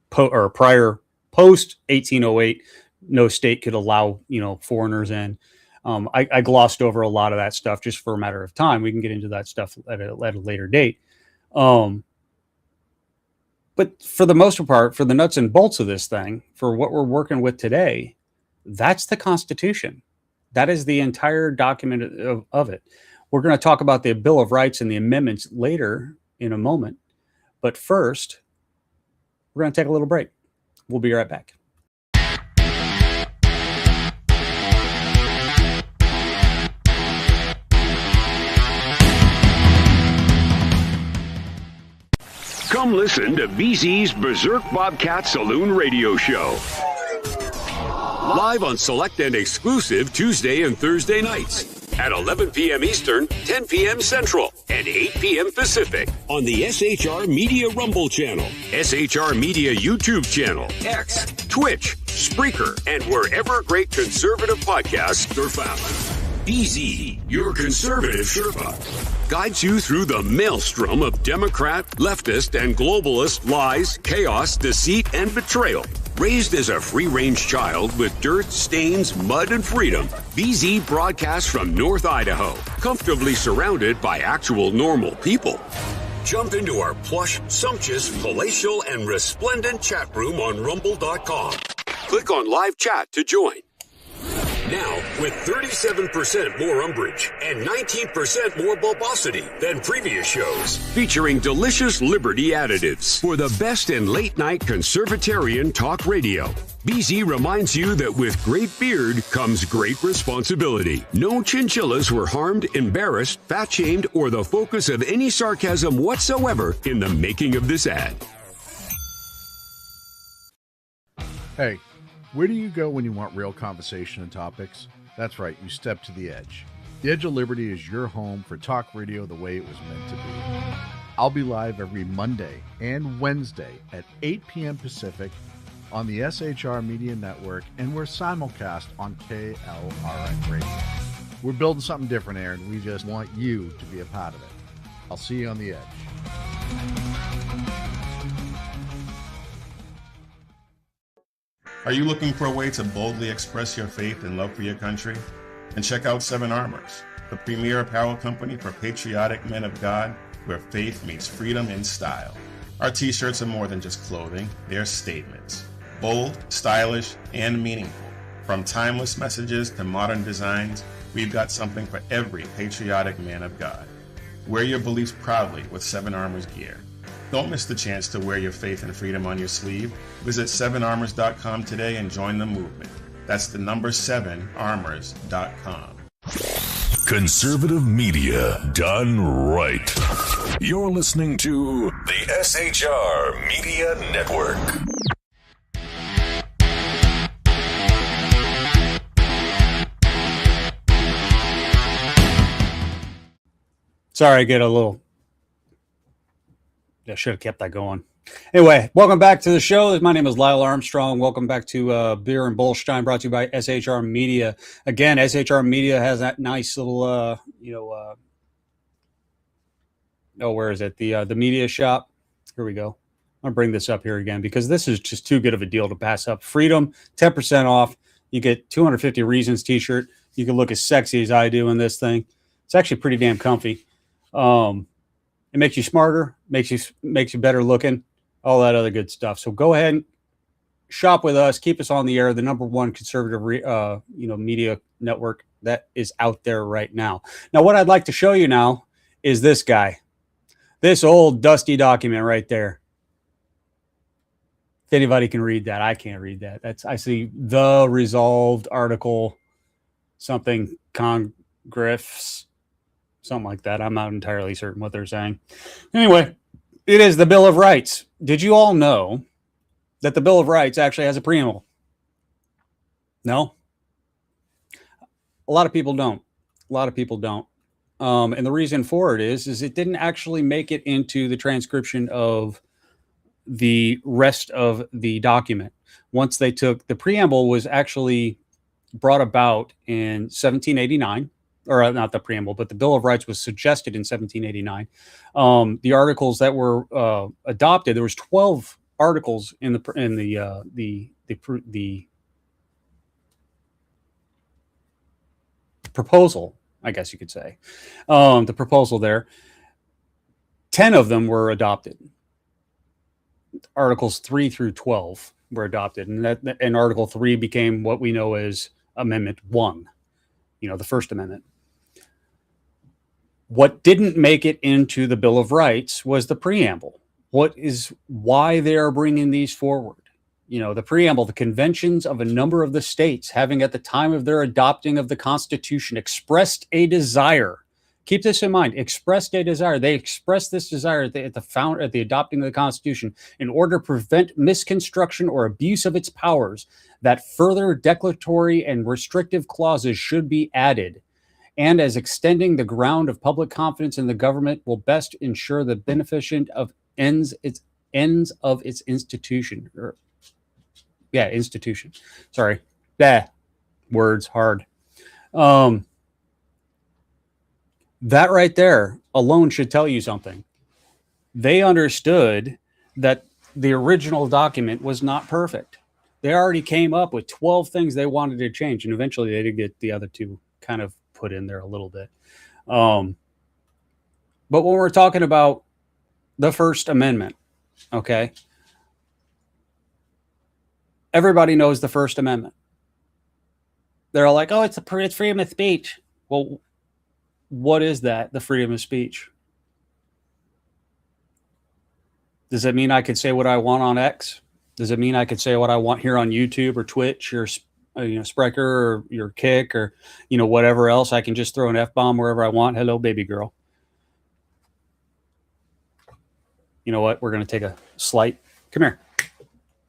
Speaker 2: prior post 1808, no state could allow foreigners in. I glossed over a lot of that stuff just for a matter of time. We can get into that stuff at a later date. But for the most part, for the nuts and bolts of this thing, for what we're working with today, that's the Constitution. That is the entire document of it. We're going to talk about the Bill of Rights and the amendments later in a moment. But first, we're going to take a little break. We'll be right back.
Speaker 5: Come listen to BZ's Berserk Bobcat Saloon Radio Show. Live on select and exclusive Tuesday and Thursday nights at 11 p.m. Eastern, 10 p.m. Central, and 8 p.m. Pacific on the SHR Media Rumble channel, SHR Media YouTube channel, X, Twitch, Spreaker, and wherever great conservative podcasts are found. BZ, your conservative Sherpa, guides you through the maelstrom of Democrat, leftist, and globalist lies, chaos, deceit, and betrayal. Raised as a free-range child with dirt, stains, mud, and freedom, BZ broadcasts from North Idaho, comfortably surrounded by actual normal people. Jump into our plush, sumptuous, palatial, and resplendent chat room on rumble.com. Click on live chat to join. Now, with 37% more umbrage and 19% more bulbosity than previous shows, featuring delicious Liberty additives for the best in late-night conservatarian talk radio. BZ reminds you that with great beard comes great responsibility. No chinchillas were harmed, embarrassed, fat-shamed, or the focus of any sarcasm whatsoever in the making of this ad.
Speaker 6: Hey. Where do you go when you want real conversation and topics? That's right, you step to the edge. The Edge of Liberty is your home for talk radio the way it was meant to be. I'll be live every Monday and Wednesday at 8 p.m. Pacific on the SHR Media Network, and we're simulcast on KLRN Radio. We're building something different, Aaron. We just want you to be a part of it. I'll see you on the Edge.
Speaker 7: Are you looking for a way to boldly express your faith and love for your country? And check out 7 Armors, the premier apparel company for patriotic men of God, where faith meets freedom in style. Our t-shirts are more than just clothing, they're statements. Bold, stylish, and meaningful. From timeless messages to modern designs, we've got something for every patriotic man of God. Wear your beliefs proudly with 7 Armors gear. Don't miss the chance to wear your faith and freedom on your sleeve. Visit 7armors.com today and join the movement. That's the number 7armors.com.
Speaker 1: Conservative media done right. You're listening to the SHR Media Network.
Speaker 2: Sorry, I get a little... I should have kept that going. Anyway, welcome back to the show. My name is Lyle Armstrong. Welcome back to Beer and Bullstein, brought to you by SHR Media. Again, SHR Media has that nice little, where is it? The media shop. Here we go. I'm going to bring this up here again because this is just too good of a deal to pass up. Freedom, 10% off. You get 250 Reasons t-shirt. You can look as sexy as I do in this thing. It's actually pretty damn comfy. It makes you smarter, makes you better looking, all that other good stuff. So go ahead and shop with us. Keep us on the air. The number one conservative, media network that is out there right now. Now, what I'd like to show you now is this guy, this old dusty document right there. If anybody can read that, I can't read that. I see the resolved article, something Congress, something like that. I'm not entirely certain what they're saying. Anyway, it is the Bill of Rights. Did you all know that the Bill of Rights actually has a preamble? No? A lot of people don't. And the reason for it is it didn't actually make it into the transcription of the rest of the document. Once they took the preamble was actually brought about in 1789, or not the preamble, but the Bill of Rights was suggested in 1789. The articles that were adopted, there was 12 articles in the proposal, I guess you could say. The proposal there, 10 of them were adopted. Articles 3 through 12 were adopted, and Article 3 became what we know as Amendment 1, the First Amendment. What didn't make it into the Bill of Rights was the preamble. Why they are bringing these forward. The preamble, the conventions of a number of the states having at the time of their adopting of the Constitution expressed a desire. Keep this in mind, expressed a desire. They expressed this desire at the adopting of the Constitution in order to prevent misconstruction or abuse of its powers, that further declaratory and restrictive clauses should be added, and as extending the ground of public confidence in the government will best ensure the beneficent of ends of its institution. Institution. Sorry. Words hard. That right there alone should tell you something. They understood that the original document was not perfect. They already came up with 12 things they wanted to change, and eventually they did get the other two kind of put in there a little bit. But when we're talking about the First Amendment, okay, everybody knows the First Amendment. They're like, oh, it's freedom of speech. Well, what is that? The freedom of speech. Does it mean I could say what I want on X? Does it mean I could say what I want here on YouTube or Twitch or Spreaker or your Kick or whatever else? I can just throw an F-bomb wherever I want. Hello, baby girl. You know what? We're going to take a slight. Come here.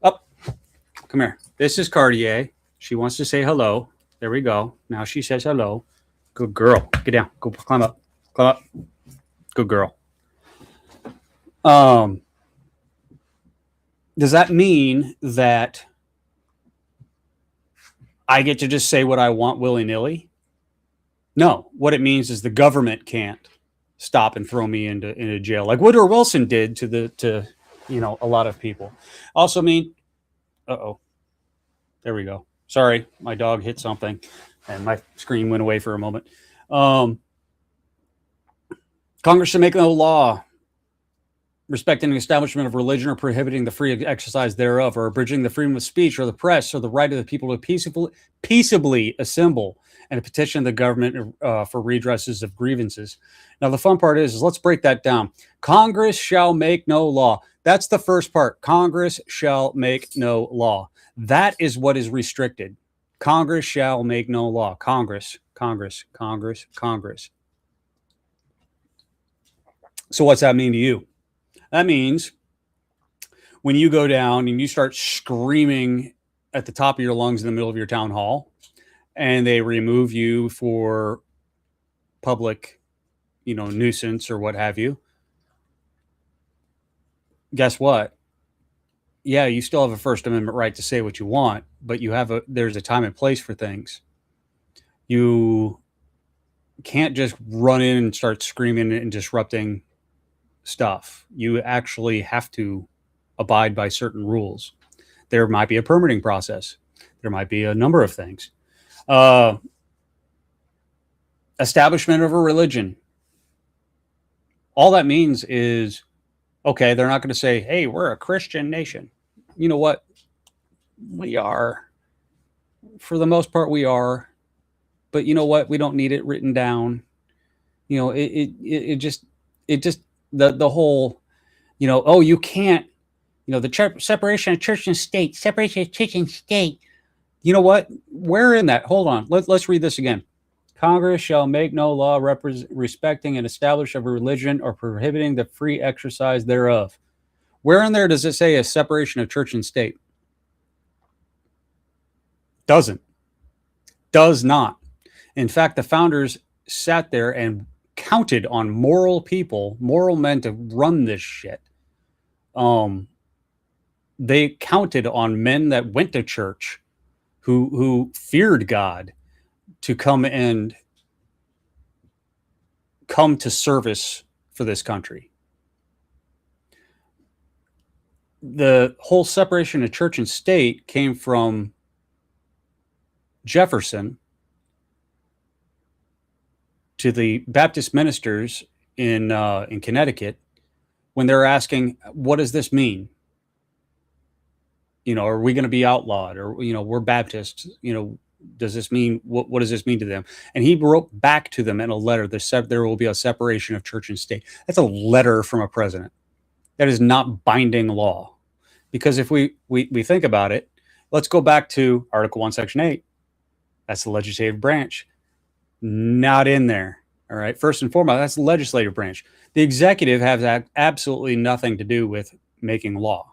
Speaker 2: Up. Come here. This is Cartier. She wants to say hello. There we go. Now she says hello. Good girl. Get down. Go climb up. Climb up. Good girl. Does that mean that I get to just say what I want willy-nilly? No. What it means is the government can't stop and throw me into jail like Woodrow Wilson did to a lot of people. Also mean, there we go. Sorry, my dog hit something and my screen went away for a moment. Congress should make no law respecting the establishment of religion or prohibiting the free exercise thereof, or abridging the freedom of speech or the press or the right of the people to peaceably assemble and to petition the government for redresses of grievances. Now, the fun part is let's break that down. Congress shall make no law. That's the first part. Congress shall make no law. That is what is restricted. Congress shall make no law. Congress. So what's that mean to you? That means when you go down and you start screaming at the top of your lungs in the middle of your town hall and they remove you for public, nuisance or what have you, guess what? Yeah, you still have a First Amendment right to say what you want, but there's a time and place for things. You can't just run in and start screaming and disrupting stuff. You actually have to abide by certain rules. There might be a permitting process. There might be a number of things. Establishment of a religion. All that means is, okay, they're not going to say, hey, we're a Christian nation. You know what? We are. For the most part, we are. But you know what? We don't need it written down. You know, it just the whole, you know, oh, you can't, you know, the separation of church and state, separation of church and state. You know what? Where in that? Hold on. Let's read this again. Congress shall make no law respecting and establish of a religion or prohibiting the free exercise thereof. Where in there does it say a separation of church and state? Doesn't. Does not. In fact, the founders sat there and counted on moral people, moral men to run this shit. They counted on men that went to church, who feared God, to come to service for this country. The whole separation of church and state came from Jefferson to the Baptist ministers in Connecticut when they're asking, what does this mean? You know, are we going to be outlawed? Or, you know, we're Baptists, you know, does this mean, what does this mean to them? And he wrote back to them in a letter, there will be a separation of church and state. That's a letter from a president. That is not binding law. Because if we think about it, let's go back to Article 1, Section 8. That's the legislative branch. Not in there. All right. First and foremost, that's the legislative branch. The executive has absolutely nothing to do with making law.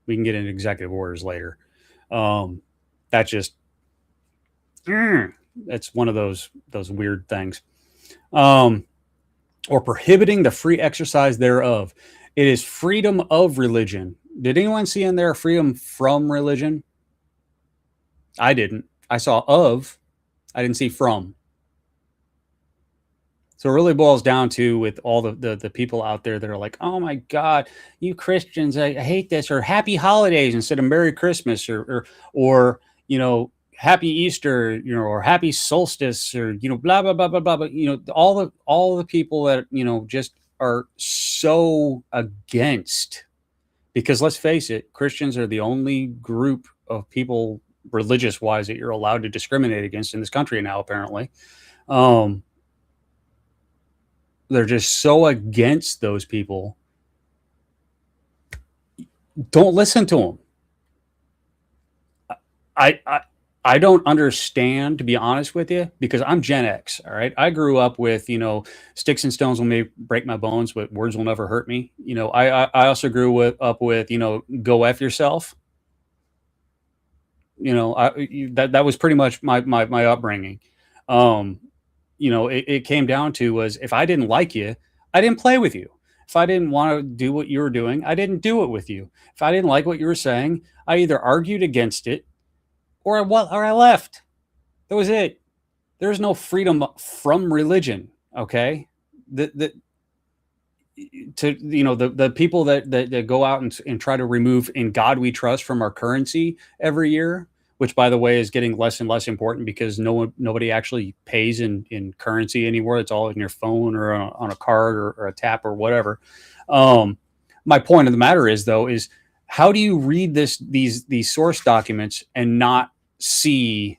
Speaker 2: We can get into executive orders later. That's just, that's one of those weird things. Or prohibiting the free exercise thereof. It is freedom of religion. Did anyone see in there freedom from religion? I didn't. I saw of. I didn't see from. So it really boils down to, with all the people out there that are like, oh my God, you Christians, I hate this, or happy holidays instead of Merry Christmas, or you know, happy Easter, you know, or happy solstice, or, you know, blah, blah, blah, blah, blah. But, you know, all the people that, you know, just are so against, because let's face it, Christians are the only group of people religious wise that you're allowed to discriminate against in this country now, apparently. They're just so against those people. Don't listen to them. I don't understand, to be honest with you, because I'm Gen X. All right. I grew up with, you know, sticks and stones will maybe break my bones, but words will never hurt me. You know, I also grew up with, you know, go F yourself. You know, that was pretty much my upbringing. You know, it came down to was, if I didn't like you, I didn't play with you. If I didn't want to do what you were doing, I didn't do it with you. If I didn't like what you were saying, I either argued against it or I left. That was it. There's no freedom from religion. Okay. The people that go out and try to remove "In God We Trust" from our currency every year, which, by the way, is getting less and less important because nobody actually pays in currency anymore. It's all in your phone or on a card or a tap or whatever. My point of the matter is, though, is how do you read these source documents and not see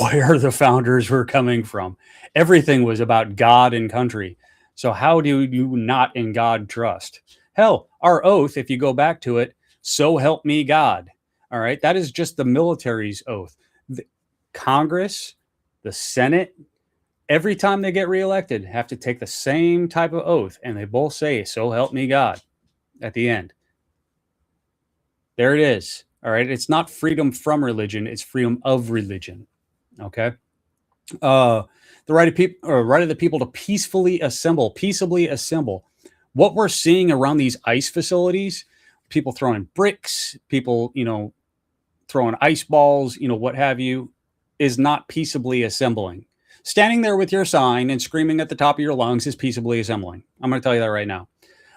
Speaker 2: where the founders were coming from? Everything was about God and country. So how do you not in God trust? Hell, our oath, if you go back to it, so help me God. All right. That is just the military's oath. The Congress, the Senate, every time they get reelected, have to take the same type of oath. And they both say, so help me God, at the end. There it is. All right. It's not freedom from religion. It's freedom of religion. Okay. The right of the people to peaceably assemble. What we're seeing around these ICE facilities, people throwing bricks, people, you know, throwing ice balls, you know, what have you, is not peaceably assembling. Standing there with your sign and screaming at the top of your lungs is peaceably assembling. I'm going to tell you that right now.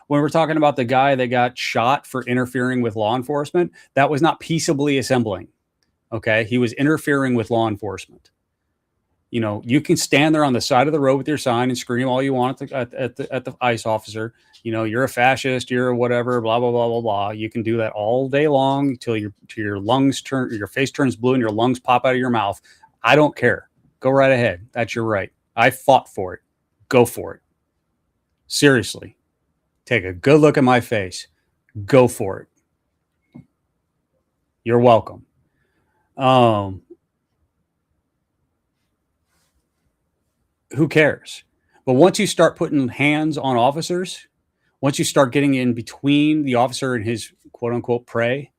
Speaker 2: When we're talking about the guy that got shot for interfering with law enforcement, that was not peaceably assembling. Okay. He was interfering with law enforcement. You know, you can stand there on the side of the road with your sign and scream all you want at the ICE officer. You know, you're a fascist, you're a whatever, blah, blah, blah, blah, blah. You can do that all day long until your lungs turn, your face turns blue and your lungs pop out of your mouth. I don't care. Go right ahead. That's your right. I fought for it. Go for it. Seriously. Take a good look at my face. Go for it. You're welcome. Who cares? But once you start putting hands on officers, once you start getting in between the officer and his quote unquote prey,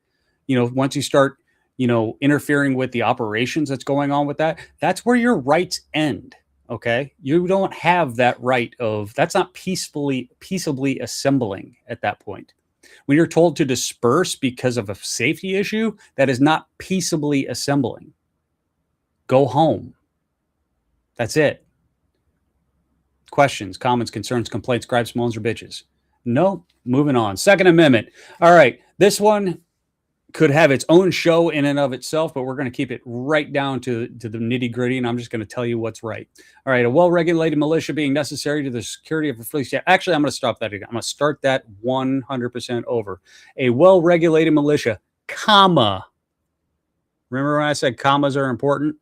Speaker 2: you know, once you start, you know, interfering with the operations that's going on with that, that's where your rights end. Okay. You don't have that right of, that's not peaceably assembling at that point. When you're told to disperse because of a safety issue, that is not peaceably assembling. Go home. That's it. Questions, comments, concerns, complaints, gripes, moans, or bitches? No. Moving on. Second Amendment. All right. This one could have its own show in and of itself, but we're going to keep it right down to the nitty gritty, and I'm just going to tell you what's right. All right. A well-regulated militia being necessary to the security of a free state. Actually, I'm going to stop that again. I'm going to start that 100% over. A well-regulated militia, comma. Remember when I said commas are important?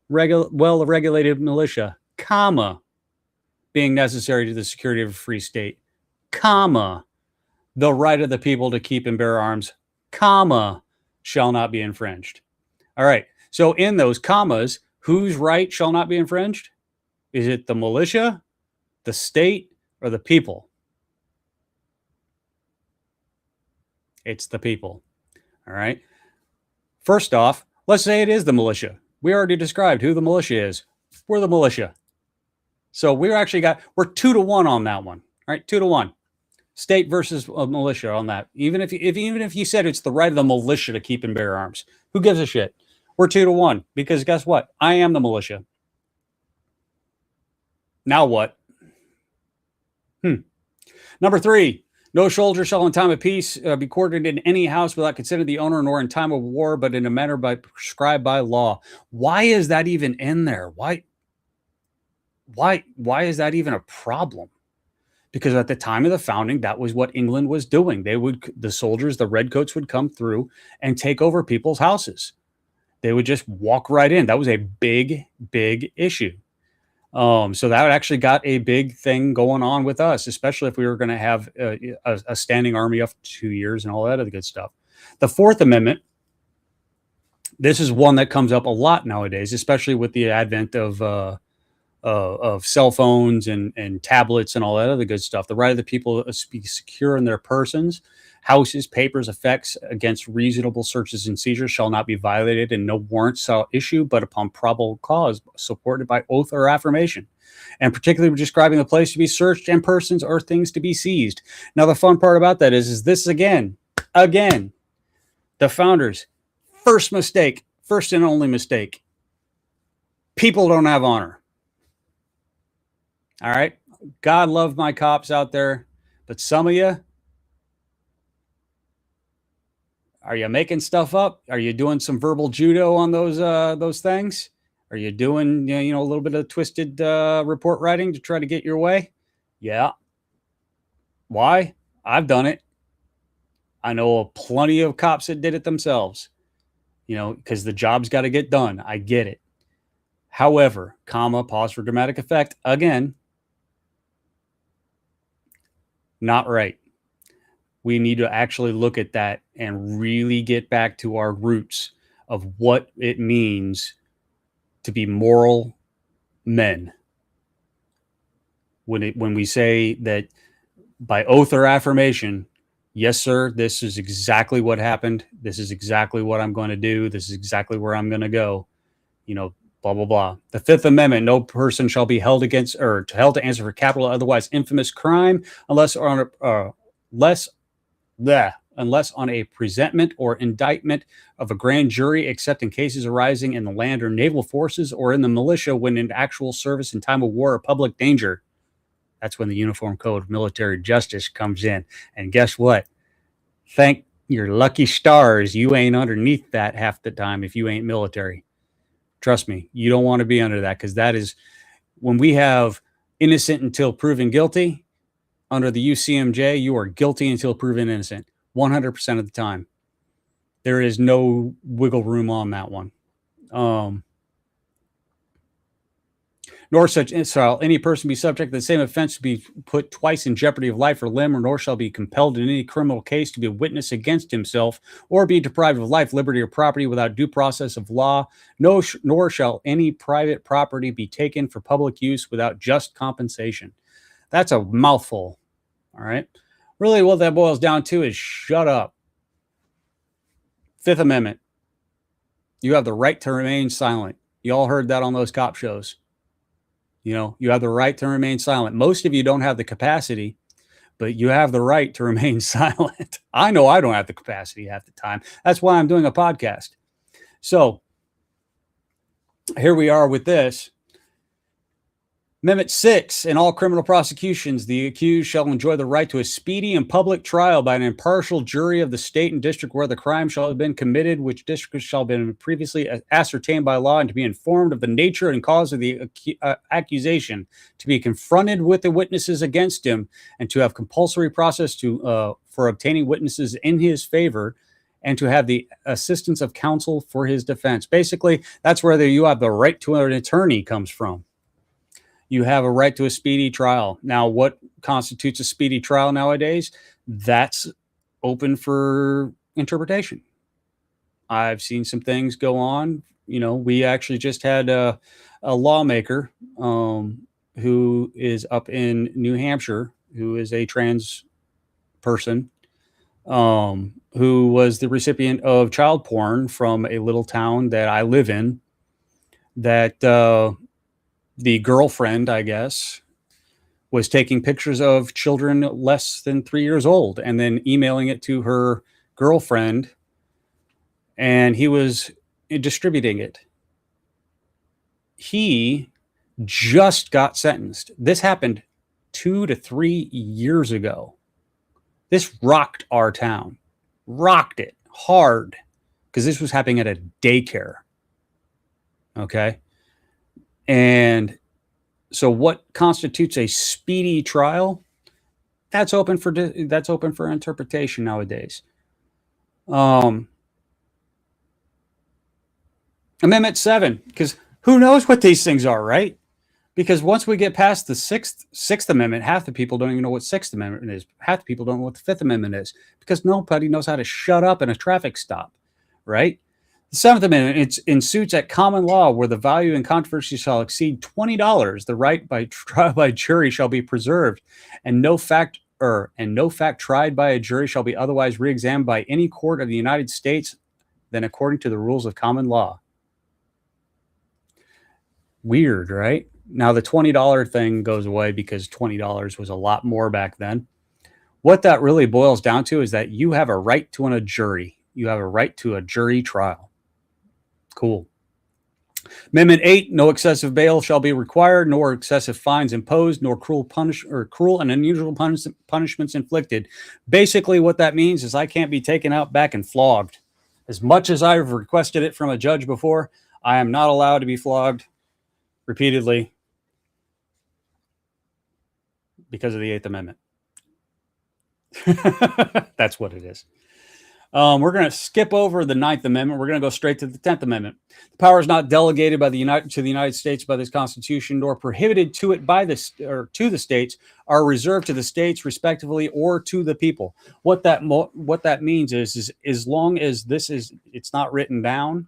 Speaker 2: Well-regulated militia, comma. Being necessary to the security of a free state, comma, the right of the people to keep and bear arms, comma, shall not be infringed. All right. So in those commas, whose right shall not be infringed? Is it the militia, the state, or the people? It's the people. All right. First off, let's say it is the militia. We already described who the militia is. We're the militia. So we're 2-1 on that one, right? 2-1, state versus militia on that. Even if you said it's the right of the militia to keep and bear arms, who gives a shit? We're 2-1 because guess what? I am the militia. Now what? Number 3, no soldier shall in time of peace be quartered in any house without consent of the owner, nor in time of war, but in a manner prescribed by law. Why is that even in there? Why is that even a problem? Because at the time of the founding, that was what England was doing. The soldiers, the redcoats would come through and take over people's houses. They would just walk right in. That was a big, big issue. So that actually got a big thing going on with us, especially if we were going to have a standing army up to 2 years and all that other good stuff. The Fourth Amendment, this is one that comes up a lot nowadays, especially with the advent of cell phones and tablets and all that other good stuff. The right of the people to be secure in their persons, houses, papers, effects against reasonable searches and seizures shall not be violated, and no warrant shall issue but upon probable cause supported by oath or affirmation. And particularly describing the place to be searched and persons or things to be seized. Now, the fun part about that is this again, the founders' first and only mistake. People don't have honor. All right. God love my cops out there, but some of you, are you making stuff up? Are you doing some verbal judo on those things? Are you doing a little bit of twisted report writing to try to get your way? Yeah. Why? I've done it. I know plenty of cops that did it themselves. Because the job's got to get done. I get it. However, comma, pause for dramatic effect. Again, not right. We need to actually look at that and really get back to our roots of what it means to be moral men. When we say that by oath or affirmation, yes, sir, this is exactly what happened. This is exactly what I'm going to do. This is exactly where I'm going to go. Blah, blah, blah. The Fifth Amendment, no person shall be held to answer for capital or otherwise infamous crime unless on a presentment or indictment of a grand jury, except in cases arising in the land or naval forces or in the militia when in actual service in time of war or public danger. That's when the Uniform Code of Military Justice comes in. And guess what? Thank Your lucky stars, you ain't underneath that half the time if you ain't military. Trust me, you don't want to be under that, because that is when we have innocent until proven guilty. Under the UCMJ, you are guilty until proven innocent 100% of the time. There is no wiggle room on that one. Nor shall any person be subject to the same offense to be put twice in jeopardy of life or limb, or nor shall be compelled in any criminal case to be a witness against himself, or be deprived of life, liberty, or property without due process of law. Nor shall any private property be taken for public use without just compensation. That's a mouthful. All right. Really, what that boils down to is shut up. Fifth Amendment. You have the right to remain silent. You all heard that on those cop shows. You know, you have the right to remain silent. Most of you don't have the capacity, but you have the right to remain silent. I know I don't have the capacity half the time. That's why I'm doing a podcast. So here we are with this. Amendment 6, in all criminal prosecutions, the accused shall enjoy the right to a speedy and public trial by an impartial jury of the state and district where the crime shall have been committed, which district shall have been previously ascertained by law, and to be informed of the nature and cause of the accusation, to be confronted with the witnesses against him, and to have compulsory process for obtaining witnesses in his favor, and to have the assistance of counsel for his defense. Basically, that's where you have the right to an attorney comes from. You have a right to a speedy trial. Now, what constitutes a speedy trial nowadays? That's open for interpretation. I've seen some things go on. You know, we actually just had a lawmaker who is up in New Hampshire, who is a trans person, who was the recipient of child porn from a little town that I live in, that the girlfriend, I guess, was taking pictures of children less than 3 years old and then emailing it to her girlfriend, and he was distributing it. He just got sentenced. This happened 2 to 3 years ago. This rocked our town. Rocked it hard, because this was happening at a daycare. Okay? And so what constitutes a speedy trial? That's open for interpretation nowadays. Amendment 7, because who knows what these things are, right? Because once we get past the Sixth Amendment, half the people don't even know what Sixth Amendment is. Half the people don't know what the Fifth Amendment is, because nobody knows how to shut up in a traffic stop, right? The Seventh Amendment, it's in suits at common law where the value in controversy shall exceed $20. The right by trial by jury shall be preserved, and no fact tried by a jury shall be otherwise reexamined by any court of the United States than according to the rules of common law. Weird, right? Now the $20 thing goes away because $20 was a lot more back then. What that really boils down to is that you have a right to a jury. You have a right to a jury trial. Cool. Amendment 8, no excessive bail shall be required, nor excessive fines imposed, nor cruel and unusual punishments inflicted. Basically, what that means is I can't be taken out back and flogged. As much as I've requested it from a judge before, I am not allowed to be flogged repeatedly because of the Eighth Amendment. That's what it is. We're going to skip over the Ninth Amendment. We're going to go straight to the 10th Amendment. The power is not delegated by the United States by this Constitution, nor prohibited to it by this or to the states, are reserved to the states respectively or to the people. What that means is as long as it's not written down,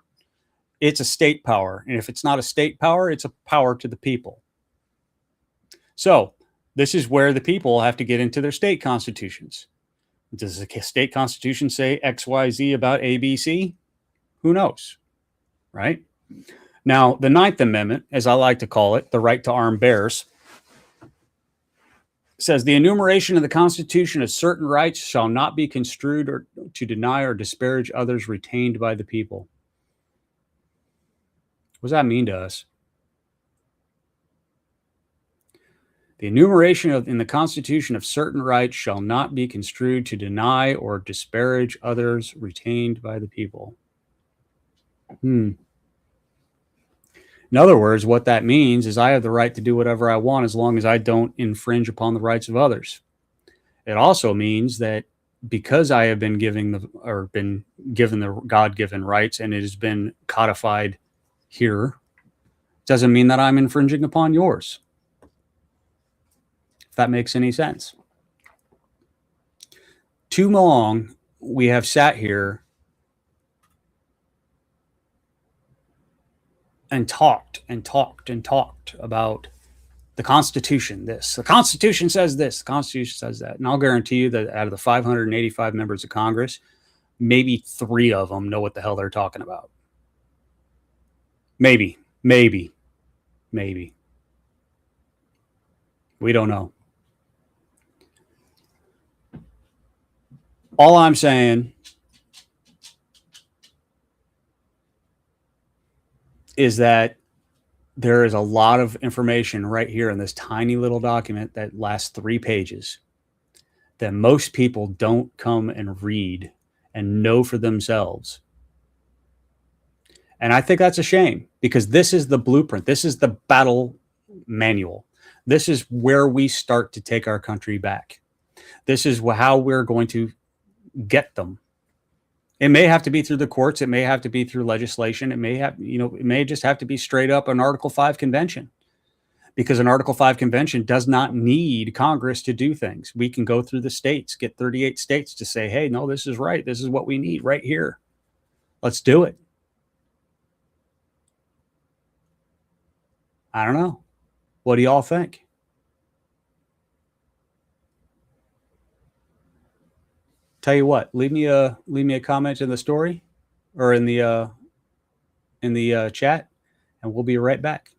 Speaker 2: it's a state power, and if it's not a state power, it's a power to the people. So this is where the people have to get into their state constitutions. Does the state constitution say X, Y, Z about A, B, C? Who knows, right? Now, the Ninth Amendment, as I like to call it, the right to arm bears, says the enumeration of the Constitution of certain rights shall not be construed or to deny or disparage others retained by the people. What does that mean to us? The enumeration in the Constitution of certain rights shall not be construed to deny or disparage others retained by the people. In other words, what that means is I have the right to do whatever I want as long as I don't infringe upon the rights of others. It also means that because I have been given the God-given rights and it has been codified here, doesn't mean that I'm infringing upon yours. If that makes any sense. Too long we have sat here and talked about the Constitution, this. The Constitution says this. The Constitution says that. And I'll guarantee you that out of the 585 members of Congress, maybe 3 of them know what the hell they're talking about. Maybe. We don't know. All I'm saying is that there is a lot of information right here in this tiny little document that lasts 3 pages that most people don't come and read and know for themselves. And I think that's a shame, because this is the blueprint. This is the battle manual. This is where we start to take our country back. This is how we're going to get them. It may have to be through the courts. It may have to be through legislation. It may just have to be straight up an Article 5 convention, because an Article 5 convention does not need Congress to do things. We can go through the states, get 38 states to say, hey, no, this is right. This is what we need right here. Let's do it. I don't know. What do y'all think? Tell you what, leave me a comment in the story or in the chat, and we'll be right back.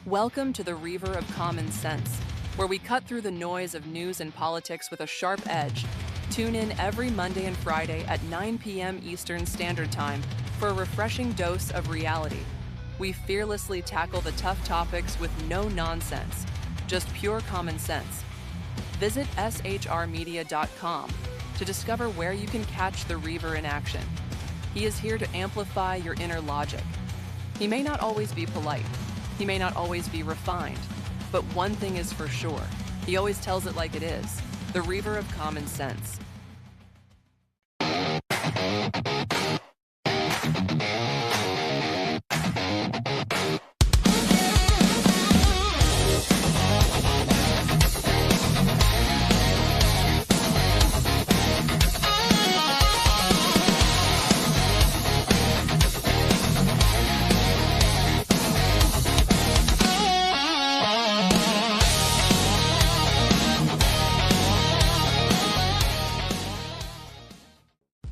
Speaker 3: Welcome to the Reaver of Common Sense, where we cut through the noise of news and politics with a sharp edge. Tune in every Monday and Friday at 9 p.m. Eastern Standard Time for a refreshing dose of reality. We fearlessly tackle the tough topics with no nonsense, just pure common sense. Visit shrmedia.com to discover where you can catch the Reaver in action. He is here to amplify your inner logic. He may not always be polite. He may not always be refined. But one thing is for sure, he always tells it like it is. The Reaver of Common Sense.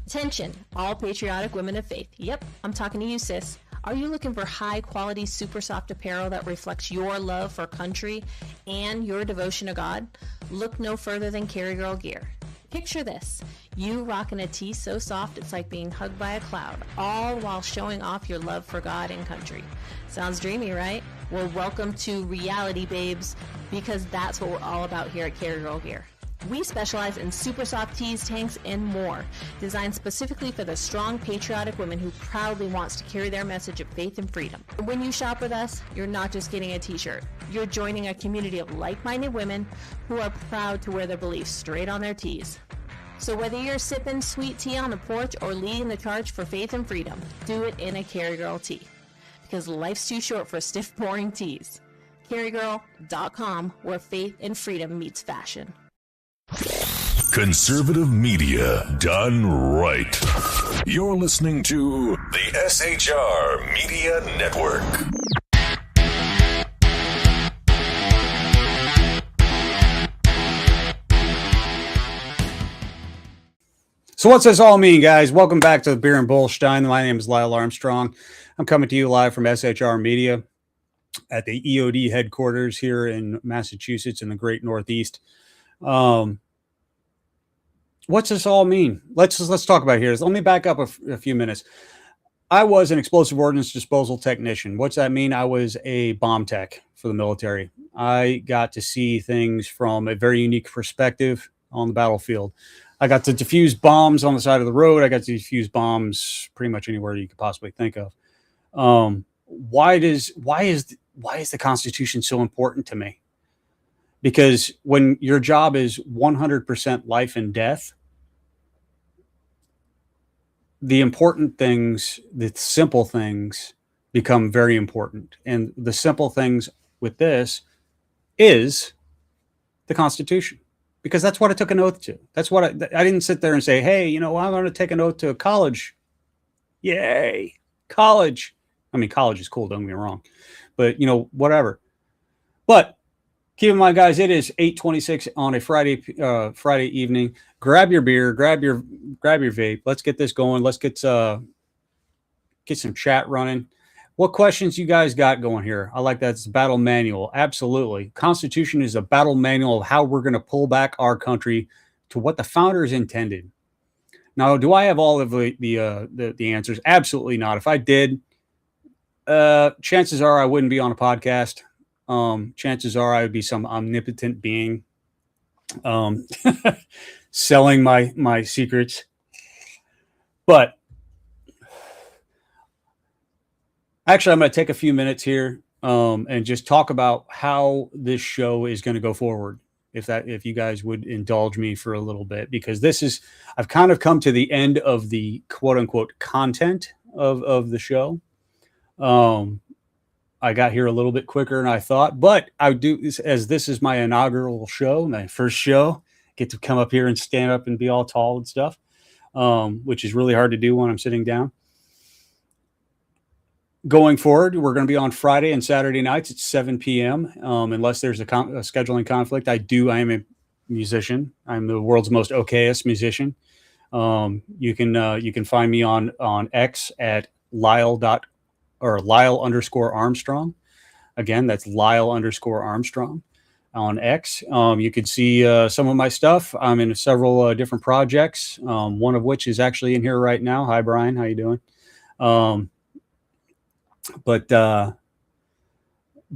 Speaker 4: Attention, all patriotic women of faith. Yep, I'm talking to you, sis. Are you looking for high-quality, super soft apparel that reflects your love for country and your devotion to God? Look no further than Carry Girl Gear. Picture this. You rocking a tee so soft it's like being hugged by a cloud, all while showing off your love for God and country. Sounds dreamy, right? Well, welcome to reality, babes, because that's what we're all about here at Carry Girl Gear. We specialize in super soft tees, tanks, and more, designed specifically for the strong, patriotic woman who proudly wants to carry their message of faith and freedom. When you shop with us, you're not just getting a t-shirt. You're joining a community of like-minded women who are proud to wear their beliefs straight on their tees. So whether you're sipping sweet tea on the porch or leading the charge for faith and freedom, do it in a Carry Girl tee. Because life's too short for stiff, boring tees. CarryGirl.com, where faith and freedom meets fashion.
Speaker 1: Conservative media done right. You're listening to the SHR Media Network.
Speaker 2: So what's this all mean, guys? Welcome back to the Beer and Bullstein. My name is Lyle Armstrong. I'm coming to you live from SHR Media at the EOD headquarters here in Massachusetts in the Great Northeast. what's this all mean? Let's talk about it here. Let me back up a few minutes. I was an explosive ordnance disposal technician. What's that mean? I was a bomb tech for the military. I got to see things from a very unique perspective on the battlefield. I got to defuse bombs on the side of the road. I got to defuse bombs pretty much anywhere you could possibly think of. Why is the Constitution so important to me? Because when your job is 100% life and death, the important things, the simple things, become very important. And the simple things with this is the Constitution, because that's what I took an oath to. That's what I didn't sit there and say, hey, I'm going to take an oath to a college. Yay, college. I mean, college is cool, don't get me wrong, but whatever. But keep in mind, guys, it is 8:26 on a Friday evening. Grab your beer, grab your vape. Let's get this going. Let's get some chat running. What questions you guys got going here? I like that. It's a battle manual. Absolutely. Constitution is a battle manual of how we're going to pull back our country to what the founders intended. Now, do I have all of the answers? Absolutely not. If I did, chances are I wouldn't be on a podcast. Chances are I would be some omnipotent being selling my secrets. But actually, I'm going to take a few minutes here and just talk about how this show is going to go forward. If you guys would indulge me for a little bit, because I've kind of come to the end of the quote unquote content of the show. I got here a little bit quicker than I thought, but I do this as this is my inaugural show, my first show. Get to come up here and stand up and be all tall and stuff, which is really hard to do when I'm sitting down. Going forward, we're going to be on Friday and Saturday nights at 7 p.m. Unless there's a scheduling conflict. I am a musician. I'm the world's most okayest musician. You can find me on X at Lyle_Armstrong. Again, that's Lyle_Armstrong on X. You can see some of my stuff. I'm in several different projects, one of which is actually in here right now. Hi, Brian. How you doing? But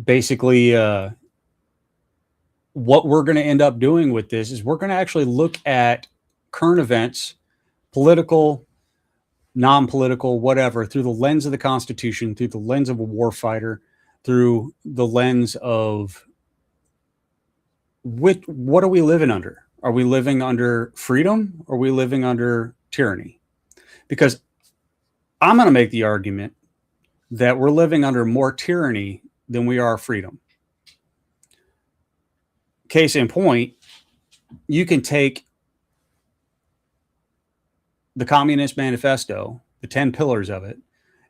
Speaker 2: basically, what we're going to end up doing with this is we're going to actually look at current events, political, non-political, whatever, through the lens of the Constitution, through the lens of a warfighter, through the lens of what are we living under? Are we living under freedom? Or are we living under tyranny? Because I'm going to make the argument that we're living under more tyranny than we are freedom. Case in point, you can take the Communist Manifesto, the 10 pillars of it,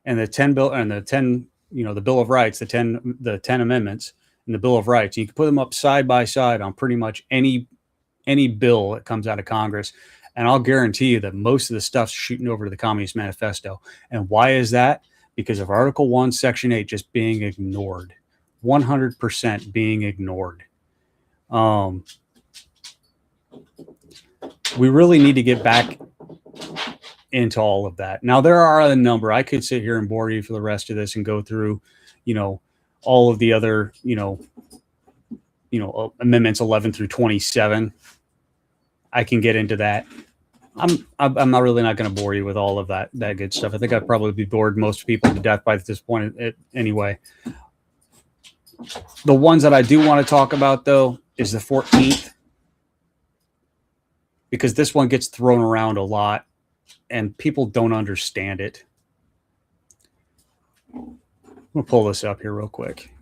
Speaker 2: and the 10 the Bill of Rights, the 10 amendments and the Bill of Rights. You can put them up side by side on pretty much any bill that comes out of Congress. And I'll guarantee you that most of the stuff's shooting over to the Communist Manifesto. And why is that? Because of Article 1, Section 8 just being ignored. 100% being ignored. We really need to get back into all of that. Now, there are a number. I could sit here and bore you for the rest of this and go through, all of the other, amendments 11 through 27. I can get into that. I'm not really not going to bore you with all of that good stuff. I think I'd probably be bored most people to death by this point anyway. The ones that I do want to talk about, though, is the 14th, because this one gets thrown around a lot and people don't understand it. We'll pull this up here real quick.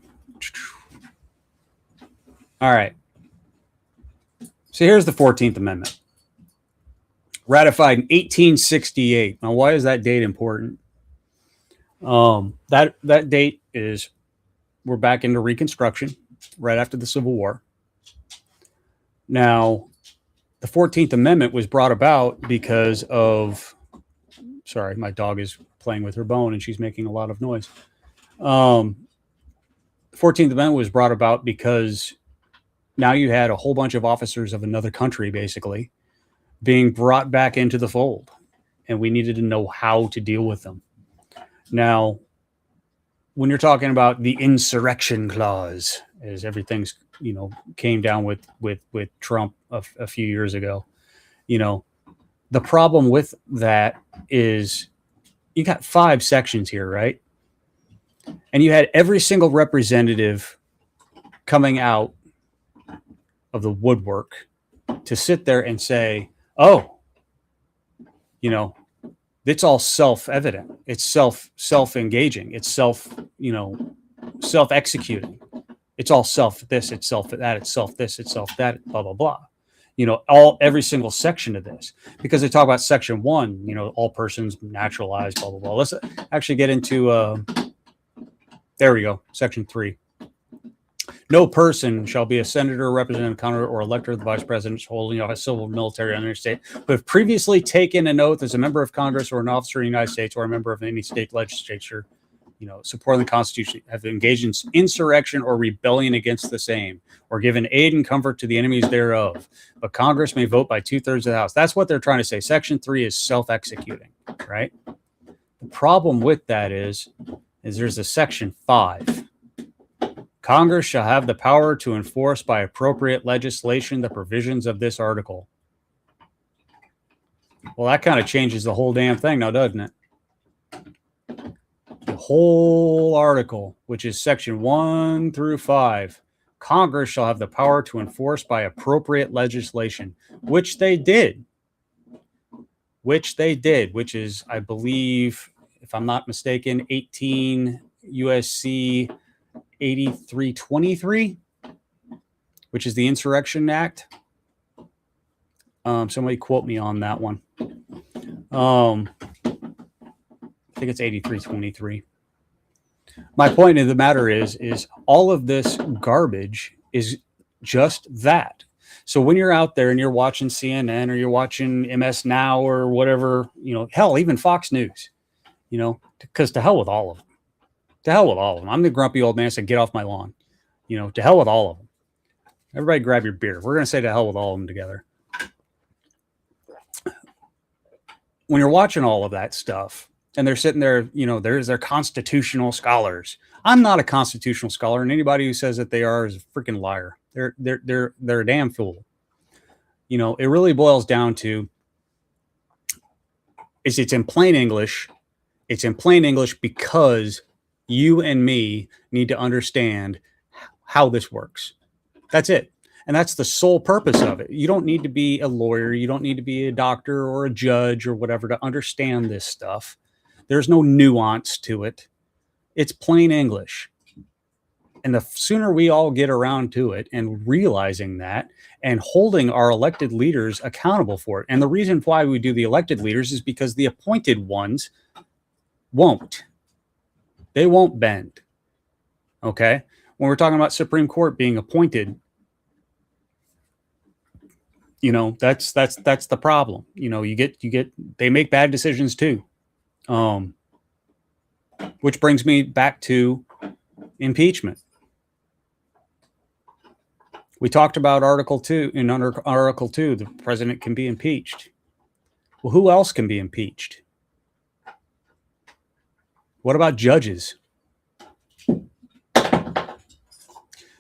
Speaker 2: All right. So here's the 14th Amendment. Ratified in 1868. Now, why is that date important? That date is we're back into Reconstruction right after the Civil War. Now, the 14th Amendment was brought about because of, sorry, my dog is playing with her bone and she's making a lot of noise. The 14th Amendment was brought about because now you had a whole bunch of officers of another country, basically, being brought back into the fold, and we needed to know how to deal with them. Now, when you're talking about the insurrection clause, as everything's, came down with Trump a few years ago, the problem with that is you got 5 sections here, right? And you had every single representative coming out of the woodwork to sit there and say, oh, it's all self-evident. It's self-engaging. It's self-executing. It's all self this, it's self that, it's self this, it's self that, blah, blah, blah. Every single section of this, because they talk about section 1, all persons naturalized, blah, blah, blah. Let's actually get into, there we go, section 3. No person shall be a senator, representative, senator, or elector of the vice president holding office, civil, military, or interstate, who have previously taken an oath as a member of Congress or an officer of the United States or a member of any state legislature, supporting the Constitution, have engaged in insurrection or rebellion against the same, or given aid and comfort to the enemies thereof. But Congress may vote by 2/3 of the House. That's what they're trying to say. Section 3 is self-executing, right? The problem with that is there's a section 5. Congress shall have the power to enforce by appropriate legislation the provisions of this article. Well, that kind of changes the whole damn thing now, doesn't it? The whole article, which is section 1 through 5, Congress shall have the power to enforce by appropriate legislation, which they did, which is, I believe, if I'm not mistaken, 18 USC 8323, which is the Insurrection Act. Somebody quote me on that one. I think it's 8323. My point of the matter is all of this garbage is just that. So when you're out there and you're watching CNN or you're watching MS Now or whatever, hell, even Fox News, because to hell with all of them. To hell with all of them. I'm the grumpy old man that said, get off my lawn. To hell with all of them. Everybody grab your beer. We're going to say to hell with all of them together. When you're watching all of that stuff and they're sitting there, there's their constitutional scholars. I'm not a constitutional scholar, and anybody who says that they are is a freaking liar. They're a damn fool. It really boils down to it's in plain English. It's in plain English because you and me need to understand how this works. That's it. And that's the sole purpose of it. You don't need to be a lawyer. You don't need to be a doctor or a judge or whatever to understand this stuff. There's no nuance to it. It's plain English. And the sooner we all get around to it and realizing that and holding our elected leaders accountable for it. And the reason why we do the elected leaders is because the appointed ones won't. They won't bend. Okay? When we're talking about Supreme Court being appointed, that's the problem. They make bad decisions too. Which brings me back to impeachment. We talked about Article 2. In under Article 2, the president can be impeached. Well, who else can be impeached? What about judges?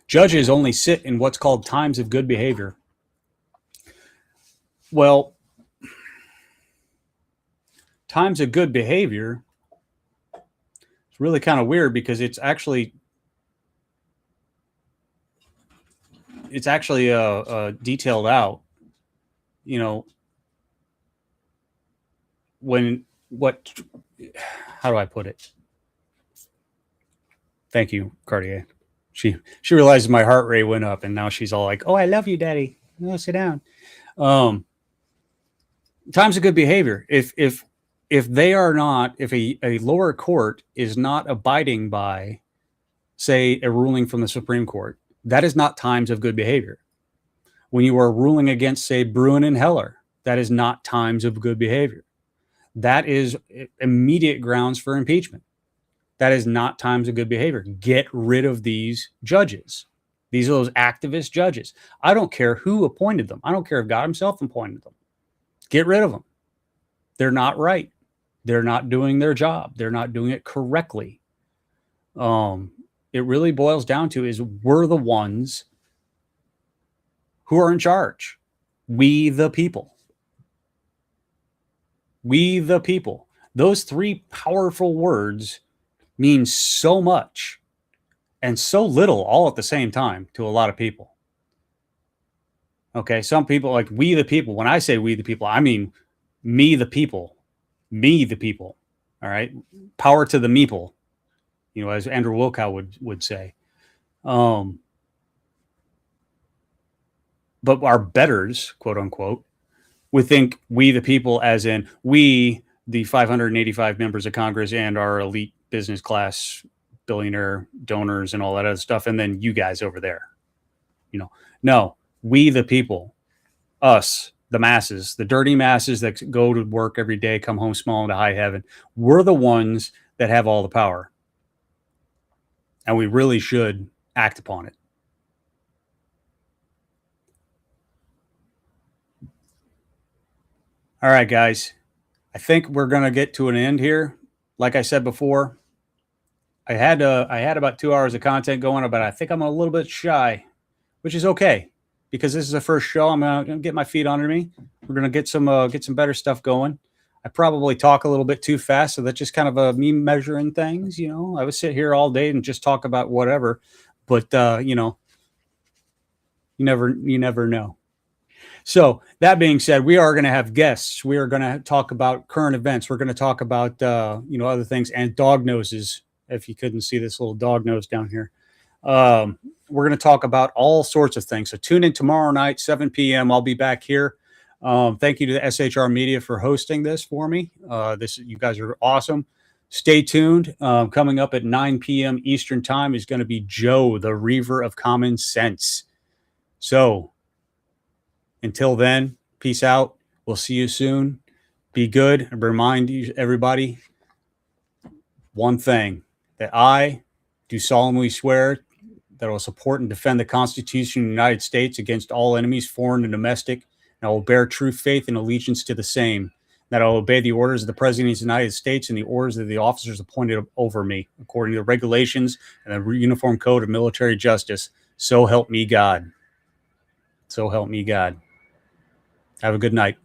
Speaker 2: Judges only sit in what's called times of good behavior. Well, times of good behavior is really kind of weird because it's actually detailed out, how do I put it? Thank you, Cartier. She realizes my heart rate went up and now she's all like, oh, I love you, Daddy. No, sit down. Times of good behavior. If a lower court is not abiding by, say, a ruling from the Supreme Court, that is not times of good behavior. When you are ruling against, say, Bruin and Heller, that is not times of good behavior. That is immediate grounds for impeachment. That is not times of good behavior. Get rid of these judges. These are those activist judges. I don't care who appointed them. I don't care if God himself appointed them. Get rid of them. They're not right. They're not doing their job. They're not doing it correctly. It really boils down to is we're the ones who are in charge. We the people. We the people. Those three powerful words mean so much and so little all at the same time to a lot of people. Okay, some people like we the people. When I say we the people, I mean me the people. Me the people. All right. Power to the meeple. You know, as Andrew Wilkow would say. But our betters, quote unquote, would think we the people as in we, the 585 members of Congress and our elite business class billionaire donors and all that other stuff. And then you guys over there, you know, no, we the people, us, the masses, the dirty masses that go to work every day, come home small into high heaven. We're the ones that have all the power. And we really should act upon it. All right, guys. I think we're going to get to an end here. Like I said before, I had about 2 hours of content going, but I think I'm a little bit shy, which is okay because this is the first show. I'm going to get my feet under me. We're going to get some better stuff going. I probably talk a little bit too fast, so that's just kind of me measuring things. You know, I would sit here all day and just talk about whatever, but you know, you never know. So that being said, we are going to have guests. We are going to talk about current events. We're going to talk about other things and dog noses. If you couldn't see this little dog nose down here, we're going to talk about all sorts of things. So tune in tomorrow night, 7 p.m. I'll be back here. Thank you to the SHR Media for hosting this for me. You guys are awesome. Stay tuned. Coming up at 9 p.m. Eastern time is going to be Joe, the Reaver of Common Sense. So until then, peace out. We'll see you soon. Be good. And remind you, everybody, one thing, that I do solemnly swear that I will support and defend the Constitution of the United States against all enemies, foreign and domestic, and I will bear true faith and allegiance to the same, that I will obey the orders of the President of the United States and the orders of the officers appointed over me, according to the regulations and the Uniform Code of Military Justice. So help me God. So help me God. Have a good night.